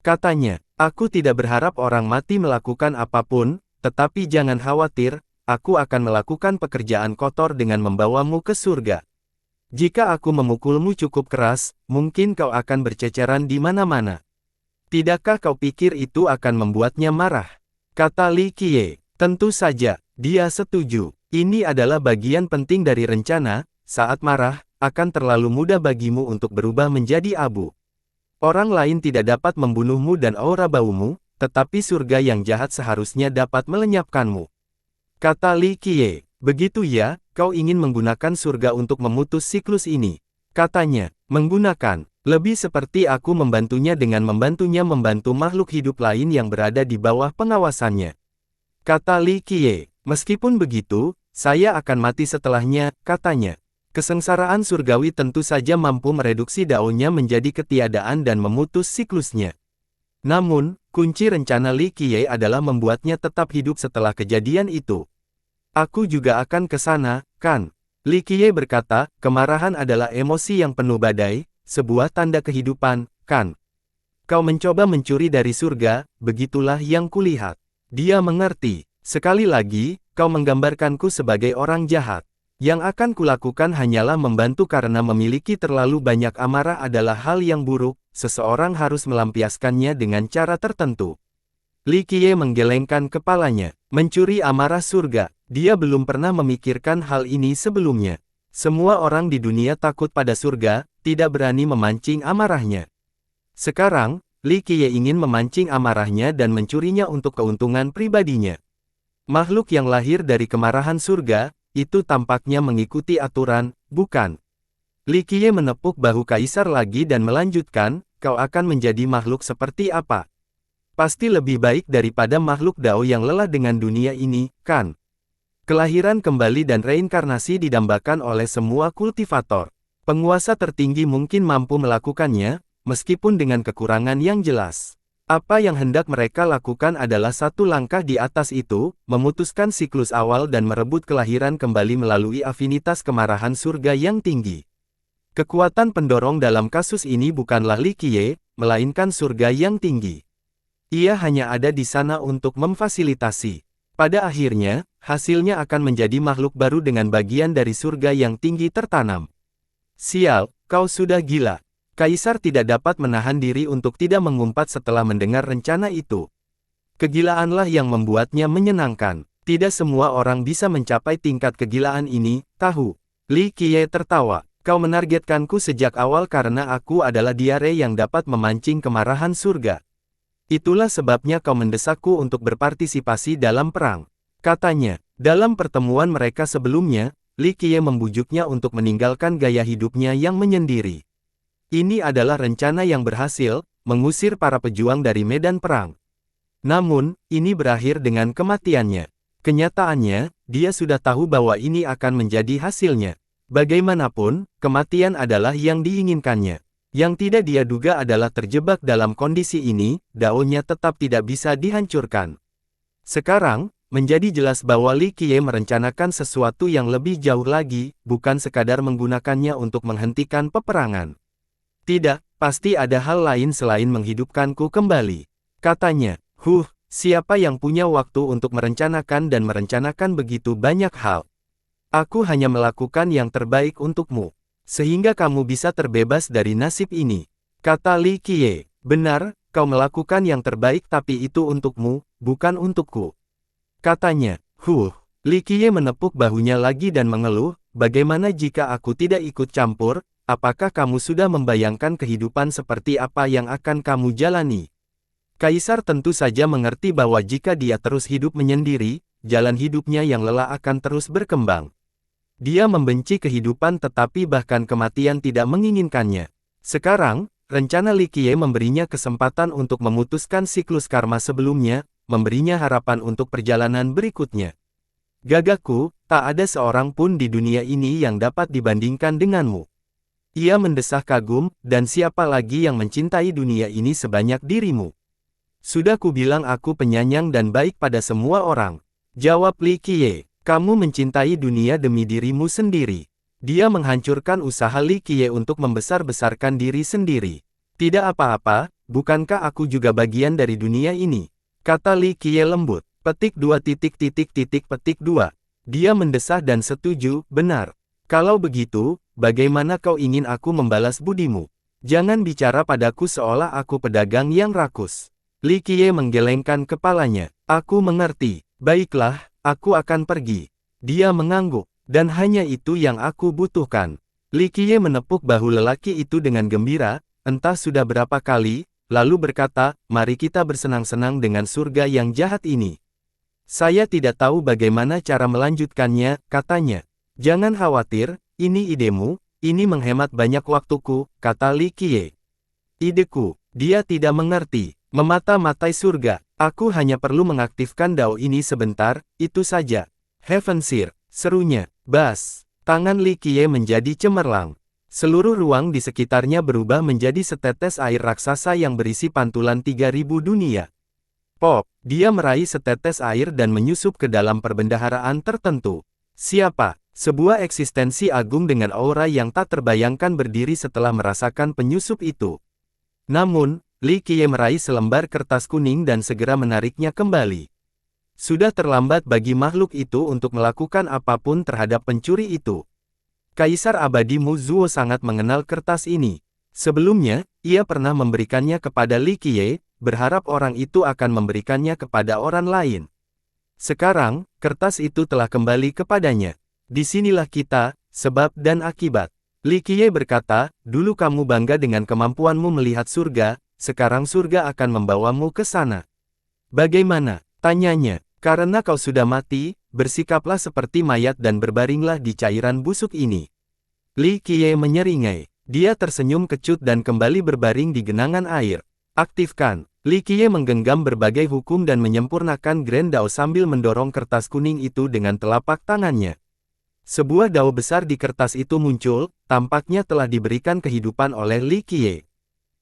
Katanya, aku tidak berharap orang mati melakukan apapun, tetapi jangan khawatir, aku akan melakukan pekerjaan kotor dengan membawamu ke surga. Jika aku memukulmu cukup keras, mungkin kau akan berceceran di mana-mana. Tidakkah kau pikir itu akan membuatnya marah? Kata Li Qiye. Tentu saja, dia setuju. Ini adalah bagian penting dari rencana, saat marah, akan terlalu mudah bagimu untuk berubah menjadi abu. Orang lain tidak dapat membunuhmu dan aura baumu, tetapi surga yang jahat seharusnya dapat melenyapkanmu. Kata Li Qiye. Begitu ya, kau ingin menggunakan surga untuk memutus siklus ini. Katanya, menggunakan, lebih seperti aku membantunya dengan membantunya membantu makhluk hidup lain yang berada di bawah pengawasannya. Kata Li Qiye, meskipun begitu, saya akan mati setelahnya, katanya. Kesengsaraan surgawi tentu saja mampu mereduksi daunnya menjadi ketiadaan dan memutus siklusnya. Namun, kunci rencana Li Qiye adalah membuatnya tetap hidup setelah kejadian itu. Aku juga akan ke sana, kan? Li Qiye berkata, kemarahan adalah emosi yang penuh badai, sebuah tanda kehidupan, kan? Kau mencoba mencuri dari surga, begitulah yang kulihat. Dia mengerti. Sekali lagi, kau menggambarkanku sebagai orang jahat. Yang akan kulakukan hanyalah membantu karena memiliki terlalu banyak amarah adalah hal yang buruk, seseorang harus melampiaskannya dengan cara tertentu. Li Qiye menggelengkan kepalanya. Mencuri amarah surga. Dia belum pernah memikirkan hal ini sebelumnya. Semua orang di dunia takut pada surga, tidak berani memancing amarahnya. Sekarang, Li Qiye ingin memancing amarahnya dan mencurinya untuk keuntungan pribadinya. Makhluk yang lahir dari kemarahan surga, itu tampaknya mengikuti aturan, bukan? Li Qiye menepuk bahu kaisar lagi dan melanjutkan, kau akan menjadi makhluk seperti apa? Pasti lebih baik daripada makhluk Dao yang lelah dengan dunia ini, kan? Kelahiran kembali dan reinkarnasi didambakan oleh semua kultivator. Penguasa tertinggi mungkin mampu melakukannya, meskipun dengan kekurangan yang jelas. Apa yang hendak mereka lakukan adalah satu langkah di atas itu, memutuskan siklus awal dan merebut kelahiran kembali melalui afinitas kemarahan surga yang tinggi. Kekuatan pendorong dalam kasus ini bukanlah Li Qiye, melainkan surga yang tinggi. Ia hanya ada di sana untuk memfasilitasi. Pada akhirnya, hasilnya akan menjadi makhluk baru dengan bagian dari surga yang tinggi tertanam. Sial, kau sudah gila. Kaisar tidak dapat menahan diri untuk tidak mengumpat setelah mendengar rencana itu. Kegilaanlah yang membuatnya menyenangkan. Tidak semua orang bisa mencapai tingkat kegilaan ini, tahu. Li Qiye tertawa. Kau menargetkanku sejak awal karena aku adalah diare yang dapat memancing kemarahan surga. Itulah sebabnya kau mendesakku untuk berpartisipasi dalam perang. Katanya, dalam pertemuan mereka sebelumnya, Li Qiye membujuknya untuk meninggalkan gaya hidupnya yang menyendiri. Ini adalah rencana yang berhasil, mengusir para pejuang dari medan perang. Namun, ini berakhir dengan kematiannya. Kenyataannya, dia sudah tahu bahwa ini akan menjadi hasilnya. Bagaimanapun, kematian adalah yang diinginkannya. Yang tidak dia duga adalah terjebak dalam kondisi ini, Dao-nya tetap tidak bisa dihancurkan. Sekarang, menjadi jelas bahwa Li Qiye merencanakan sesuatu yang lebih jauh lagi, bukan sekadar menggunakannya untuk menghentikan peperangan. Tidak, pasti ada hal lain selain menghidupkanku kembali. Katanya, siapa yang punya waktu untuk merencanakan dan merencanakan begitu banyak hal? Aku hanya melakukan yang terbaik untukmu. Sehingga kamu bisa terbebas dari nasib ini. Kata Li Qiye, benar, kau melakukan yang terbaik tapi itu untukmu, bukan untukku. Katanya, Li Qiye menepuk bahunya lagi dan mengeluh, bagaimana jika aku tidak ikut campur? Apakah kamu sudah membayangkan kehidupan seperti apa yang akan kamu jalani? Kaisar tentu saja mengerti bahwa jika dia terus hidup menyendiri, jalan hidupnya yang lelah akan terus berkembang. Dia membenci kehidupan tetapi bahkan kematian tidak menginginkannya. Sekarang, rencana Li Qiye memberinya kesempatan untuk memutuskan siklus karma sebelumnya, memberinya harapan untuk perjalanan berikutnya. Gagakku, tak ada seorang pun di dunia ini yang dapat dibandingkan denganmu. Ia mendesah kagum, dan siapa lagi yang mencintai dunia ini sebanyak dirimu? Sudah kubilang aku penyayang dan baik pada semua orang. Jawab Li Qiye, kamu mencintai dunia demi dirimu sendiri. Dia menghancurkan usaha Li Qiye untuk membesar-besarkan diri sendiri. Tidak apa-apa, bukankah aku juga bagian dari dunia ini? Kata Li Qiye lembut. Petik 2 petik 2. Dia mendesah dan setuju, benar. Kalau begitu, bagaimana kau ingin aku membalas budimu? Jangan bicara padaku seolah aku pedagang yang rakus. Li Qiye menggelengkan kepalanya. Aku mengerti. Baiklah, aku akan pergi. Dia mengangguk. Dan hanya itu yang aku butuhkan. Li Qiye menepuk bahu lelaki itu dengan gembira, entah sudah berapa kali, lalu berkata, mari kita bersenang-senang dengan surga yang jahat ini. Saya tidak tahu bagaimana cara melanjutkannya, katanya. Jangan khawatir, ini idemu, ini menghemat banyak waktuku, kata Li Qiye. Ideku, dia tidak mengerti, memata-matai surga, aku hanya perlu mengaktifkan Dao ini sebentar, itu saja. Heaven Sir, serunya, bas, tangan Li Qiye menjadi cemerlang. Seluruh ruang di sekitarnya berubah menjadi setetes air raksasa yang berisi pantulan 3000 dunia. Pop, dia meraih setetes air dan menyusup ke dalam perbendaharaan tertentu. Siapa? Sebuah eksistensi agung dengan aura yang tak terbayangkan berdiri setelah merasakan penyusup itu. Namun, Li Qiye meraih selembar kertas kuning dan segera menariknya kembali. Sudah terlambat bagi makhluk itu untuk melakukan apapun terhadap pencuri itu. Kaisar Abadi Mu Zuo sangat mengenal kertas ini. Sebelumnya, ia pernah memberikannya kepada Li Qiye, berharap orang itu akan memberikannya kepada orang lain. Sekarang, kertas itu telah kembali kepadanya. Disinilah kita, sebab dan akibat. Li Qiye berkata, dulu kamu bangga dengan kemampuanmu melihat surga, sekarang surga akan membawamu ke sana. Bagaimana? Tanyanya. Karena kau sudah mati, bersikaplah seperti mayat dan berbaringlah di cairan busuk ini. Li Qiye menyeringai. Dia tersenyum kecut dan kembali berbaring di genangan air. Aktifkan. Li Qiye menggenggam berbagai hukum dan menyempurnakan Grand Dao sambil mendorong kertas kuning itu dengan telapak tangannya. Sebuah dao besar di kertas itu muncul, tampaknya telah diberikan kehidupan oleh Li Qiye.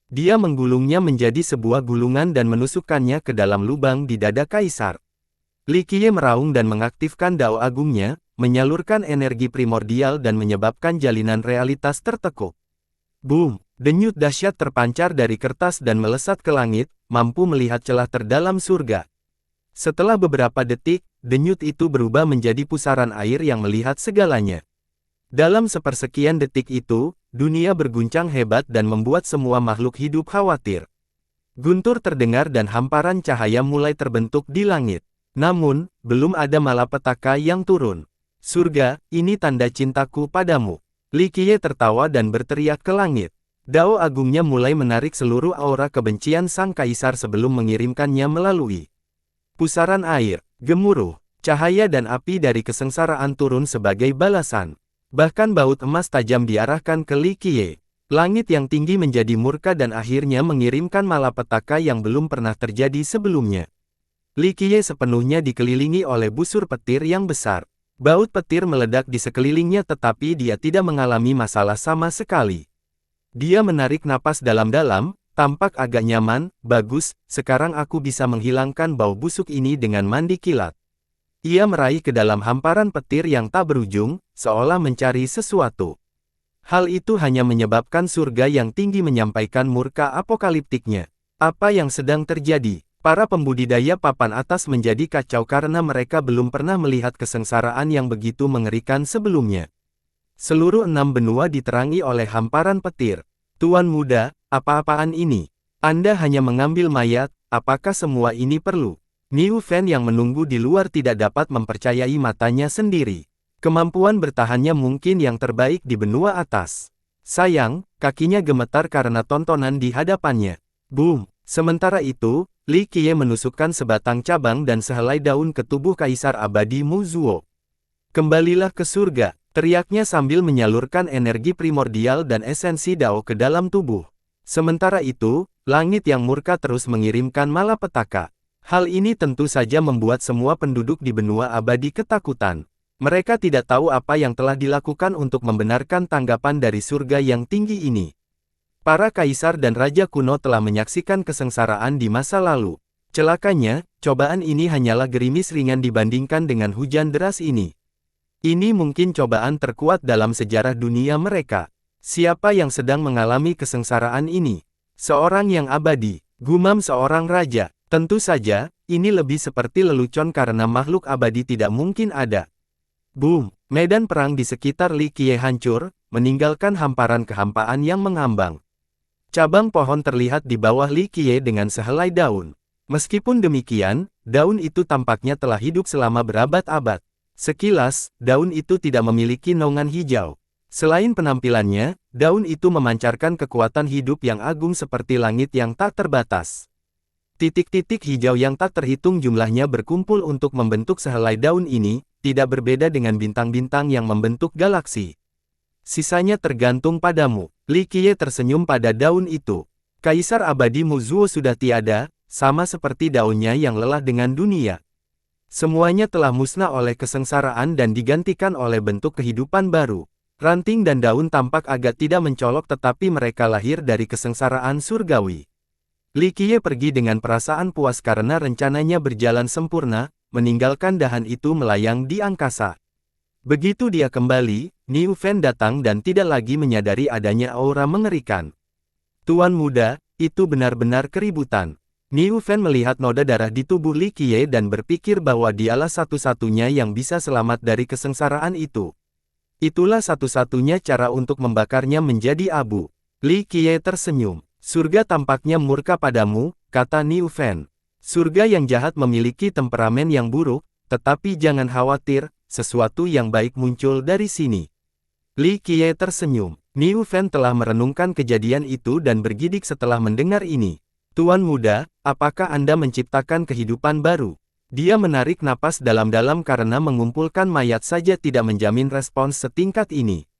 Dia menggulungnya menjadi sebuah gulungan dan menusukkannya ke dalam lubang di dada kaisar. Li Qiye meraung dan mengaktifkan dao agungnya, menyalurkan energi primordial dan menyebabkan jalinan realitas tertekuk. Boom! Denyut dahsyat terpancar dari kertas dan melesat ke langit, mampu melihat celah terdalam surga. Setelah beberapa detik, denyut itu berubah menjadi pusaran air yang melihat segalanya. Dalam sepersekian detik itu, dunia berguncang hebat dan membuat semua makhluk hidup khawatir. Guntur terdengar dan hamparan cahaya mulai terbentuk di langit. Namun, belum ada malapetaka yang turun. Surga, ini tanda cintaku padamu. Li Qiye tertawa dan berteriak ke langit. Dao agungnya mulai menarik seluruh aura kebencian sang kaisar sebelum mengirimkannya melalui pusaran air, gemuruh, cahaya dan api dari kesengsaraan turun sebagai balasan. Bahkan baut emas tajam diarahkan ke Li Qiye. Langit yang tinggi menjadi murka dan akhirnya mengirimkan malapetaka yang belum pernah terjadi sebelumnya. Li Qiye sepenuhnya dikelilingi oleh busur petir yang besar. Baut petir meledak di sekelilingnya tetapi dia tidak mengalami masalah sama sekali. Dia menarik napas dalam-dalam, tampak agak nyaman, bagus, sekarang aku bisa menghilangkan bau busuk ini dengan mandi kilat. Ia meraih ke dalam hamparan petir yang tak berujung, seolah mencari sesuatu. Hal itu hanya menyebabkan surga yang tinggi menyampaikan murka apokaliptiknya. Apa yang sedang terjadi? Para pembudidaya papan atas menjadi kacau karena mereka belum pernah melihat kesengsaraan yang begitu mengerikan sebelumnya. Seluruh 6 benua diterangi oleh hamparan petir. Tuan muda, apa-apaan ini? Anda hanya mengambil mayat, apakah semua ini perlu? Niu Fen yang menunggu di luar tidak dapat mempercayai matanya sendiri. Kemampuan bertahannya mungkin yang terbaik di benua atas. Sayang, kakinya gemetar karena tontonan di hadapannya. Boom! Sementara itu, Li Qiye menusukkan sebatang cabang dan sehelai daun ke tubuh Kaisar Abadi Mu Zuo. Kembalilah ke surga, teriaknya sambil menyalurkan energi primordial dan esensi Dao ke dalam tubuh. Sementara itu, langit yang murka terus mengirimkan malapetaka. Hal ini tentu saja membuat semua penduduk di benua abadi ketakutan. Mereka tidak tahu apa yang telah dilakukan untuk membenarkan tanggapan dari surga yang tinggi ini. Para kaisar dan raja kuno telah menyaksikan kesengsaraan di masa lalu. Celakanya, cobaan ini hanyalah gerimis ringan dibandingkan dengan hujan deras ini. Ini mungkin cobaan terkuat dalam sejarah dunia mereka. Siapa yang sedang mengalami kesengsaraan ini? Seorang yang abadi, gumam seorang raja. Tentu saja, ini lebih seperti lelucon karena makhluk abadi tidak mungkin ada. Boom! Medan perang di sekitar Li Qiye hancur, meninggalkan hamparan kehampaan yang mengambang. Cabang pohon terlihat di bawah Li Qiye dengan sehelai daun. Meskipun demikian, daun itu tampaknya telah hidup selama berabad-abad. Sekilas, daun itu tidak memiliki naungan hijau. Selain penampilannya, daun itu memancarkan kekuatan hidup yang agung seperti langit yang tak terbatas. Titik-titik hijau yang tak terhitung jumlahnya berkumpul untuk membentuk sehelai daun ini, tidak berbeda dengan bintang-bintang yang membentuk galaksi. Sisanya tergantung padamu. Li Qiye tersenyum pada daun itu. Kaisar Abadi Mu Zuo sudah tiada, sama seperti daunnya yang lelah dengan dunia. Semuanya telah musnah oleh kesengsaraan dan digantikan oleh bentuk kehidupan baru. Ranting dan daun tampak agak tidak mencolok tetapi mereka lahir dari kesengsaraan surgawi. Li Qiye pergi dengan perasaan puas karena rencananya berjalan sempurna, meninggalkan dahan itu melayang di angkasa. Begitu dia kembali, Niu Fen datang dan tidak lagi menyadari adanya aura mengerikan. Tuan muda, itu benar-benar keributan. Niu Fen melihat noda darah di tubuh Li Qiye dan berpikir bahwa dialah satu-satunya yang bisa selamat dari kesengsaraan itu. Itulah satu-satunya cara untuk membakarnya menjadi abu. Li Qiye tersenyum. Surga tampaknya murka padamu, kata Niu Fen. Surga yang jahat memiliki temperamen yang buruk, tetapi jangan khawatir, sesuatu yang baik muncul dari sini. Li Qiye tersenyum. Niu Fen telah merenungkan kejadian itu dan bergidik setelah mendengar ini. Tuan muda, apakah Anda menciptakan kehidupan baru? Dia menarik napas dalam-dalam karena mengumpulkan mayat saja tidak menjamin respons setingkat ini.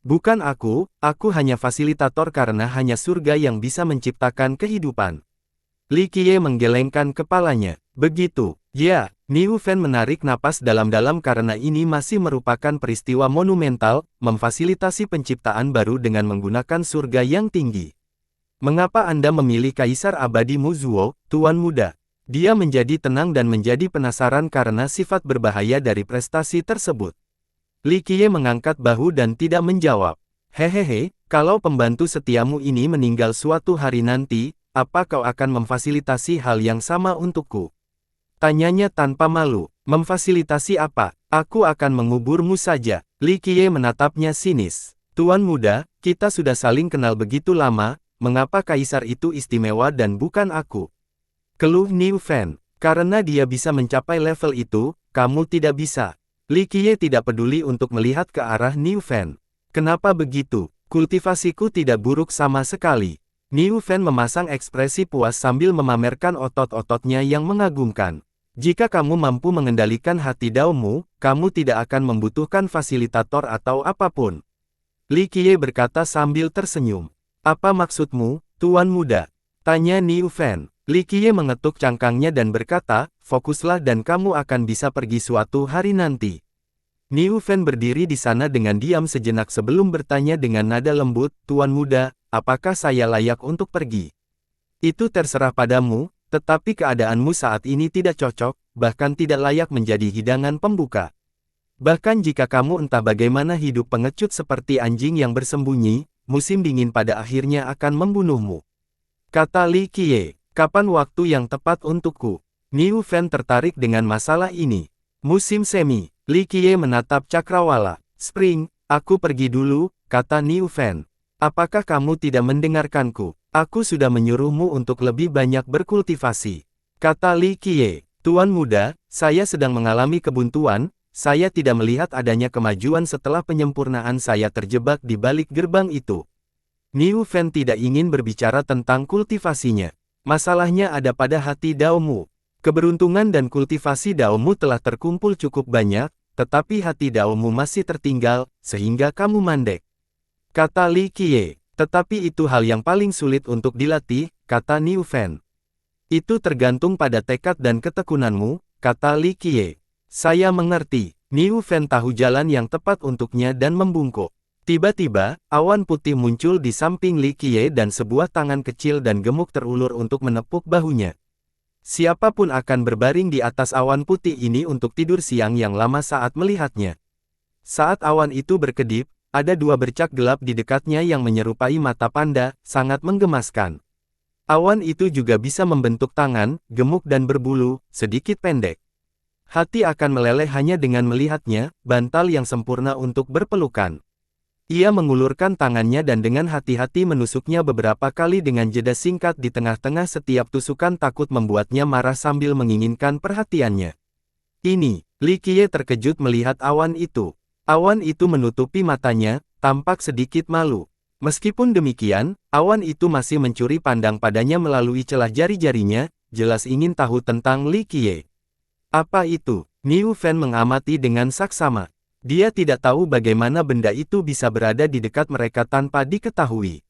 Bukan aku hanya fasilitator karena hanya surga yang bisa menciptakan kehidupan. Li Qiye menggelengkan kepalanya. Begitu, ya, Niu Fen menarik napas dalam-dalam karena ini masih merupakan peristiwa monumental, memfasilitasi penciptaan baru dengan menggunakan surga yang tinggi. Mengapa Anda memilih Kaisar Abadi Muzuo, Tuan Muda? Dia menjadi tenang dan menjadi penasaran karena sifat berbahaya dari prestasi tersebut. Li Qiye mengangkat bahu dan tidak menjawab. Hehehe, kalau pembantu setiamu ini meninggal suatu hari nanti, apa kau akan memfasilitasi hal yang sama untukku? Tanyanya tanpa malu. Memfasilitasi apa? Aku akan menguburmu saja. Li Qiye menatapnya sinis. Tuan muda, kita sudah saling kenal begitu lama, mengapa kaisar itu istimewa dan bukan aku? Keluh Niu Fen. Karena dia bisa mencapai level itu, kamu tidak bisa. Li Qiye tidak peduli untuk melihat ke arah Niu Fen. Kenapa begitu? Kultivasiku tidak buruk sama sekali. Niu Fen memasang ekspresi puas sambil memamerkan otot-ototnya yang mengagumkan. Jika kamu mampu mengendalikan hati daomu, kamu tidak akan membutuhkan fasilitator atau apapun. Li Qiye berkata sambil tersenyum. Apa maksudmu, Tuan Muda? Tanya Niu Fen. Li Qiye mengetuk cangkangnya dan berkata, fokuslah dan kamu akan bisa pergi suatu hari nanti. Niu Fen berdiri di sana dengan diam sejenak sebelum bertanya dengan nada lembut, Tuan Muda, apakah saya layak untuk pergi? Itu terserah padamu, tetapi keadaanmu saat ini tidak cocok, bahkan tidak layak menjadi hidangan pembuka. Bahkan jika kamu entah bagaimana hidup pengecut seperti anjing yang bersembunyi, musim dingin pada akhirnya akan membunuhmu. Kata Li Qiye. Kapan waktu yang tepat untukku? Niu Fen tertarik dengan masalah ini. Musim semi. Li Qiye menatap cakrawala. Spring, aku pergi dulu, kata Niu Fen. Apakah kamu tidak mendengarkanku? Aku sudah menyuruhmu untuk lebih banyak berkultivasi. Kata Li Qiye. Tuan muda, saya sedang mengalami kebuntuan, saya tidak melihat adanya kemajuan setelah penyempurnaan saya terjebak di balik gerbang itu. Niu Fen tidak ingin berbicara tentang kultivasinya. Masalahnya ada pada hati daomu. Keberuntungan dan kultivasi daomu telah terkumpul cukup banyak, tetapi hati daomu masih tertinggal, sehingga kamu mandek. Kata Li Qiye. Tetapi itu hal yang paling sulit untuk dilatih, kata Niu Fen. Itu tergantung pada tekad dan ketekunanmu, kata Li Qiye. Saya mengerti. Niu Fen tahu jalan yang tepat untuknya dan membungkuk. Tiba-tiba, awan putih muncul di samping Li Qiye dan sebuah tangan kecil dan gemuk terulur untuk menepuk bahunya. Siapapun akan berbaring di atas awan putih ini untuk tidur siang yang lama saat melihatnya. Saat awan itu berkedip, ada dua bercak gelap di dekatnya yang menyerupai mata panda, sangat menggemaskan. Awan itu juga bisa membentuk tangan, gemuk dan berbulu, sedikit pendek. Hati akan meleleh hanya dengan melihatnya, bantal yang sempurna untuk berpelukan. Ia mengulurkan tangannya dan dengan hati-hati menusuknya beberapa kali dengan jeda singkat di tengah-tengah setiap tusukan takut membuatnya marah sambil menginginkan perhatiannya. Ini, Li Qiye terkejut melihat awan itu. Awan itu menutupi matanya, tampak sedikit malu. Meskipun demikian, awan itu masih mencuri pandang padanya melalui celah jari-jarinya, jelas ingin tahu tentang Li Qiye. Apa itu? Niu Fen mengamati dengan saksama. Dia tidak tahu bagaimana benda itu bisa berada di dekat mereka tanpa diketahui.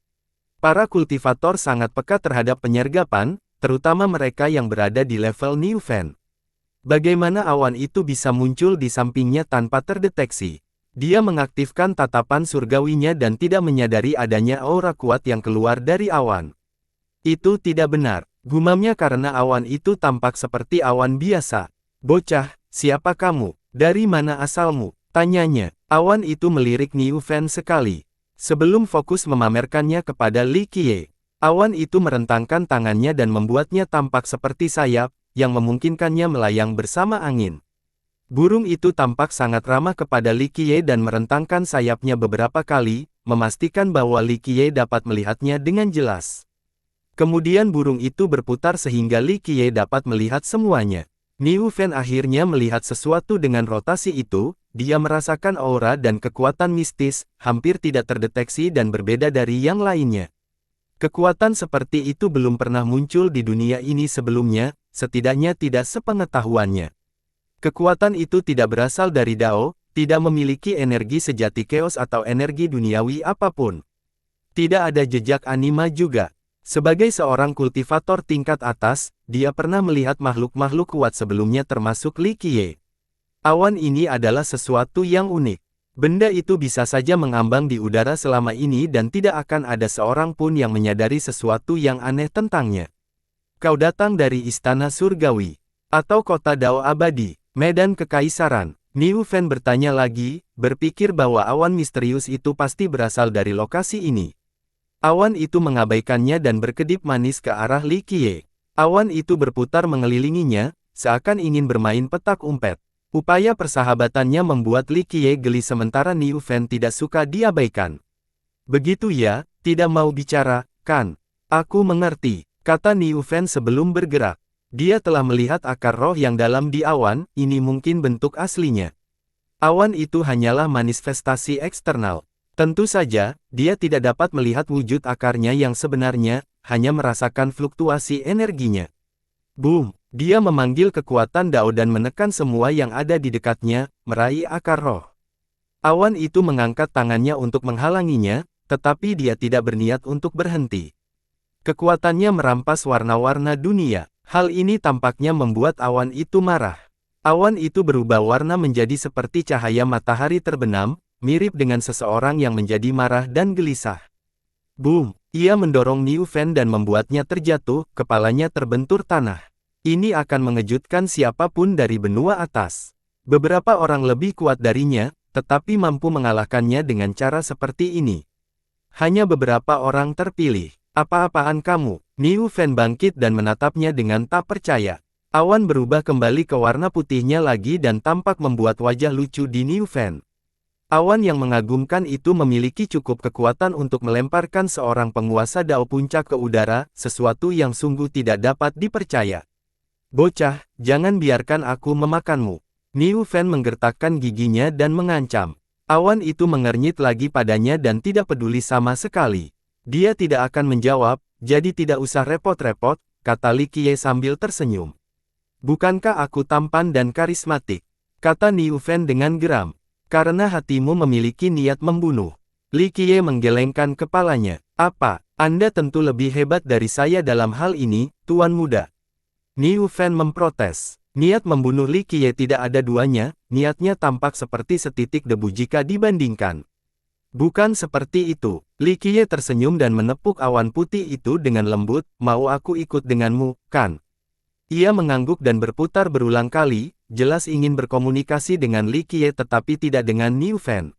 Para kultivator sangat peka terhadap penyergapan, terutama mereka yang berada di level Niu Fen. Bagaimana awan itu bisa muncul di sampingnya tanpa terdeteksi? Dia mengaktifkan tatapan surgawinya dan tidak menyadari adanya aura kuat yang keluar dari awan. Itu tidak benar, gumamnya karena awan itu tampak seperti awan biasa. Bocah, siapa kamu? Dari mana asalmu? Tanyanya. Awan itu melirik Niu Fan sekali. Sebelum fokus memamerkannya kepada Li Qiye, awan itu merentangkan tangannya dan membuatnya tampak seperti sayap, yang memungkinkannya melayang bersama angin. Burung itu tampak sangat ramah kepada Li Qiye dan merentangkan sayapnya beberapa kali, memastikan bahwa Li Qiye dapat melihatnya dengan jelas. Kemudian burung itu berputar sehingga Li Qiye dapat melihat semuanya. Niu Fan akhirnya melihat sesuatu dengan rotasi itu, dia merasakan aura dan kekuatan mistis, hampir tidak terdeteksi dan berbeda dari yang lainnya. Kekuatan seperti itu belum pernah muncul di dunia ini sebelumnya, setidaknya tidak sepengetahuannya. Kekuatan itu tidak berasal dari Dao, tidak memiliki energi sejati chaos atau energi duniawi apapun. Tidak ada jejak anima juga. Sebagai seorang kultivator tingkat atas, dia pernah melihat makhluk-makhluk kuat sebelumnya termasuk Li Qiye. Awan ini adalah sesuatu yang unik. Benda itu bisa saja mengambang di udara selama ini dan tidak akan ada seorang pun yang menyadari sesuatu yang aneh tentangnya. Kau datang dari Istana Surgawi, atau Kota Dao Abadi, Medan Kekaisaran. Niu Fan bertanya lagi, berpikir bahwa awan misterius itu pasti berasal dari lokasi ini. Awan itu mengabaikannya dan berkedip manis ke arah Li Qiye. Awan itu berputar mengelilinginya, seakan ingin bermain petak umpet. Upaya persahabatannya membuat Li Qiye geli sementara Niu Fan tidak suka diabaikan. Begitu ya, tidak mau bicara, kan? Aku mengerti, kata Niu Fan sebelum bergerak. Dia telah melihat akar roh yang dalam di awan, ini mungkin bentuk aslinya. Awan itu hanyalah manifestasi eksternal. Tentu saja, dia tidak dapat melihat wujud akarnya yang sebenarnya, hanya merasakan fluktuasi energinya. Boom! Dia memanggil kekuatan Dao dan menekan semua yang ada di dekatnya, meraih akar roh. Awan itu mengangkat tangannya untuk menghalanginya, tetapi dia tidak berniat untuk berhenti. Kekuatannya merampas warna-warna dunia. Hal ini tampaknya membuat awan itu marah. Awan itu berubah warna menjadi seperti cahaya matahari terbenam, mirip dengan seseorang yang menjadi marah dan gelisah. Boom! Ia mendorong Niu Fan dan membuatnya terjatuh, kepalanya terbentur tanah. Ini akan mengejutkan siapapun dari benua atas. Beberapa orang lebih kuat darinya, tetapi mampu mengalahkannya dengan cara seperti ini. Hanya beberapa orang terpilih. Apa-apaan kamu? Niu Fan bangkit dan menatapnya dengan tak percaya. Awan berubah kembali ke warna putihnya lagi dan tampak membuat wajah lucu di Niu Fan. Awan yang mengagumkan itu memiliki cukup kekuatan untuk melemparkan seorang penguasa Dao puncak ke udara, sesuatu yang sungguh tidak dapat dipercaya. Bocah, jangan biarkan aku memakanmu. Niu Fan menggertakkan giginya dan mengancam. Awan itu mengernyit lagi padanya dan tidak peduli sama sekali. Dia tidak akan menjawab, jadi tidak usah repot-repot, kata Li Qiye sambil tersenyum. Bukankah aku tampan dan karismatik? Kata Niu Fan dengan geram. Karena hatimu memiliki niat membunuh. Li Qiye menggelengkan kepalanya. Apa, Anda tentu lebih hebat dari saya dalam hal ini, Tuan Muda. Niu Fan memprotes. Niat membunuh Li Qiye tidak ada duanya, niatnya tampak seperti setitik debu jika dibandingkan. Bukan seperti itu. Li Qiye tersenyum dan menepuk awan putih itu dengan lembut, mau aku ikut denganmu, kan? Ia mengangguk dan berputar berulang kali, jelas ingin berkomunikasi dengan Li Qiye tetapi tidak dengan Niu Fan.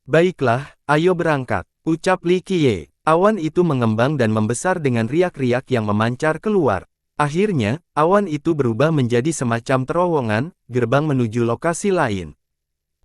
Baiklah, ayo berangkat, ucap Li Qiye. Awan itu mengembang dan membesar dengan riak-riak yang memancar keluar. Akhirnya, awan itu berubah menjadi semacam terowongan, gerbang menuju lokasi lain.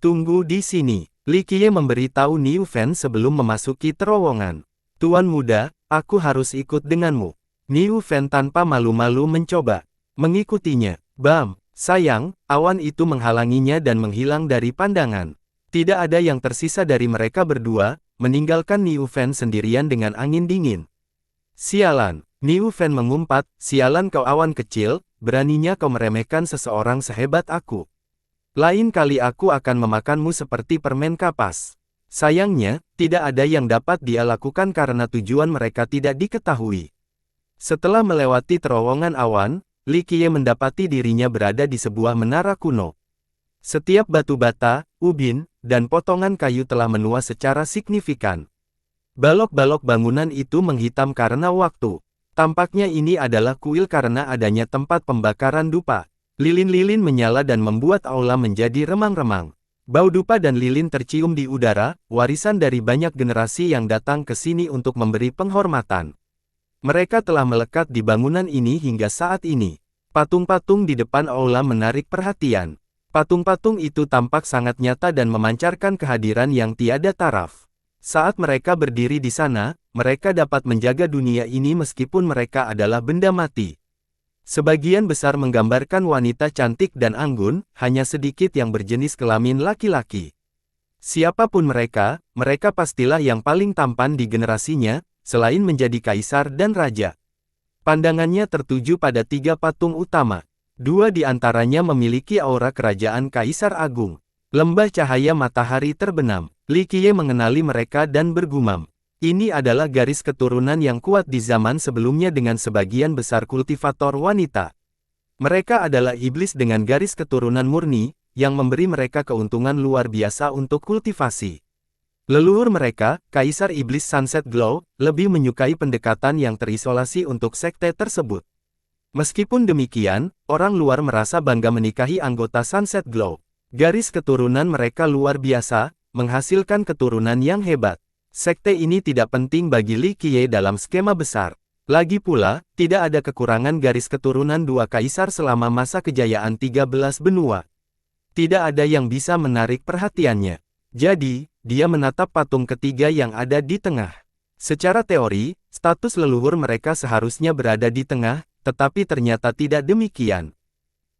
Tunggu di sini. Li Qiye memberitahu Niu Fan sebelum memasuki terowongan. Tuan Muda, aku harus ikut denganmu. Niu Fan tanpa malu-malu mencoba mengikutinya. Bam! Sayang, awan itu menghalanginya dan menghilang dari pandangan. Tidak ada yang tersisa dari mereka berdua, meninggalkan Niu Fan sendirian dengan angin dingin. Sialan! Niu Fan mengumpat, sialan kau awan kecil, beraninya kau meremehkan seseorang sehebat aku. Lain kali aku akan memakanmu seperti permen kapas. Sayangnya, tidak ada yang dapat dia lakukan karena tujuan mereka tidak diketahui. Setelah melewati terowongan awan, Li Qiye mendapati dirinya berada di sebuah menara kuno. Setiap batu bata, ubin, dan potongan kayu telah menua secara signifikan. Balok-balok bangunan itu menghitam karena waktu. Tampaknya ini adalah kuil karena adanya tempat pembakaran dupa. Lilin-lilin menyala dan membuat aula menjadi remang-remang. Bau dupa dan lilin tercium di udara, warisan dari banyak generasi yang datang ke sini untuk memberi penghormatan. Mereka telah melekat di bangunan ini hingga saat ini. Patung-patung di depan aula menarik perhatian. Patung-patung itu tampak sangat nyata dan memancarkan kehadiran yang tiada taraf. Saat mereka berdiri di sana, mereka dapat menjaga dunia ini meskipun mereka adalah benda mati. Sebagian besar menggambarkan wanita cantik dan anggun, hanya sedikit yang berjenis kelamin laki-laki. Siapapun mereka, mereka pastilah yang paling tampan di generasinya, selain menjadi kaisar dan raja. Pandangannya tertuju pada 3 patung utama. 2 di antaranya memiliki aura kerajaan kaisar agung. Lembah cahaya matahari terbenam. Li Qiye mengenali mereka dan bergumam. Ini adalah garis keturunan yang kuat di zaman sebelumnya dengan sebagian besar kultivator wanita. Mereka adalah iblis dengan garis keturunan murni, yang memberi mereka keuntungan luar biasa untuk kultivasi. Leluhur mereka, Kaisar Iblis Sunset Glow, lebih menyukai pendekatan yang terisolasi untuk sekte tersebut. Meskipun demikian, orang luar merasa bangga menikahi anggota Sunset Glow. Garis keturunan mereka luar biasa, menghasilkan keturunan yang hebat. Sekte ini tidak penting bagi Li Qiye dalam skema besar. Lagi pula, tidak ada kekurangan garis keturunan 2 kaisar selama masa kejayaan 13 benua. Tidak ada yang bisa menarik perhatiannya. Jadi, dia menatap patung ketiga yang ada di tengah. Secara teori, status leluhur mereka seharusnya berada di tengah, tetapi ternyata tidak demikian.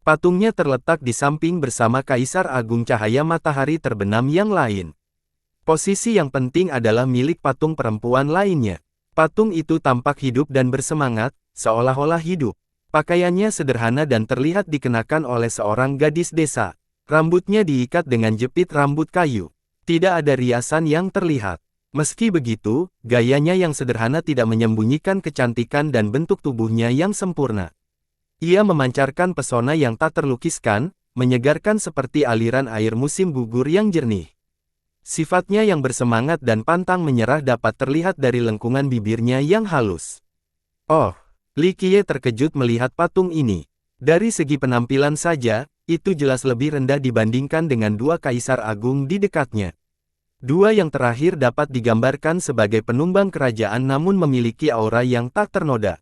Patungnya terletak di samping bersama Kaisar Agung Cahaya Matahari terbenam yang lain. Posisi yang penting adalah milik patung perempuan lainnya. Patung itu tampak hidup dan bersemangat, seolah-olah hidup. Pakaiannya sederhana dan terlihat dikenakan oleh seorang gadis desa. Rambutnya diikat dengan jepit rambut kayu. Tidak ada riasan yang terlihat. Meski begitu, gayanya yang sederhana tidak menyembunyikan kecantikan dan bentuk tubuhnya yang sempurna. Ia memancarkan pesona yang tak terlukiskan, menyegarkan seperti aliran air musim gugur yang jernih. Sifatnya yang bersemangat dan pantang menyerah dapat terlihat dari lengkungan bibirnya yang halus. Oh, Li Qiye terkejut melihat patung ini. Dari segi penampilan saja, itu jelas lebih rendah dibandingkan dengan 2 kaisar agung di dekatnya. 2 yang terakhir dapat digambarkan sebagai penumbang kerajaan namun memiliki aura yang tak ternoda.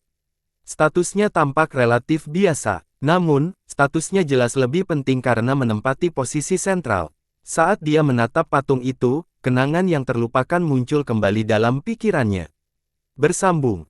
Statusnya tampak relatif biasa, namun, statusnya jelas lebih penting karena menempati posisi sentral. Saat dia menatap patung itu, kenangan yang terlupakan muncul kembali dalam pikirannya. Bersambung.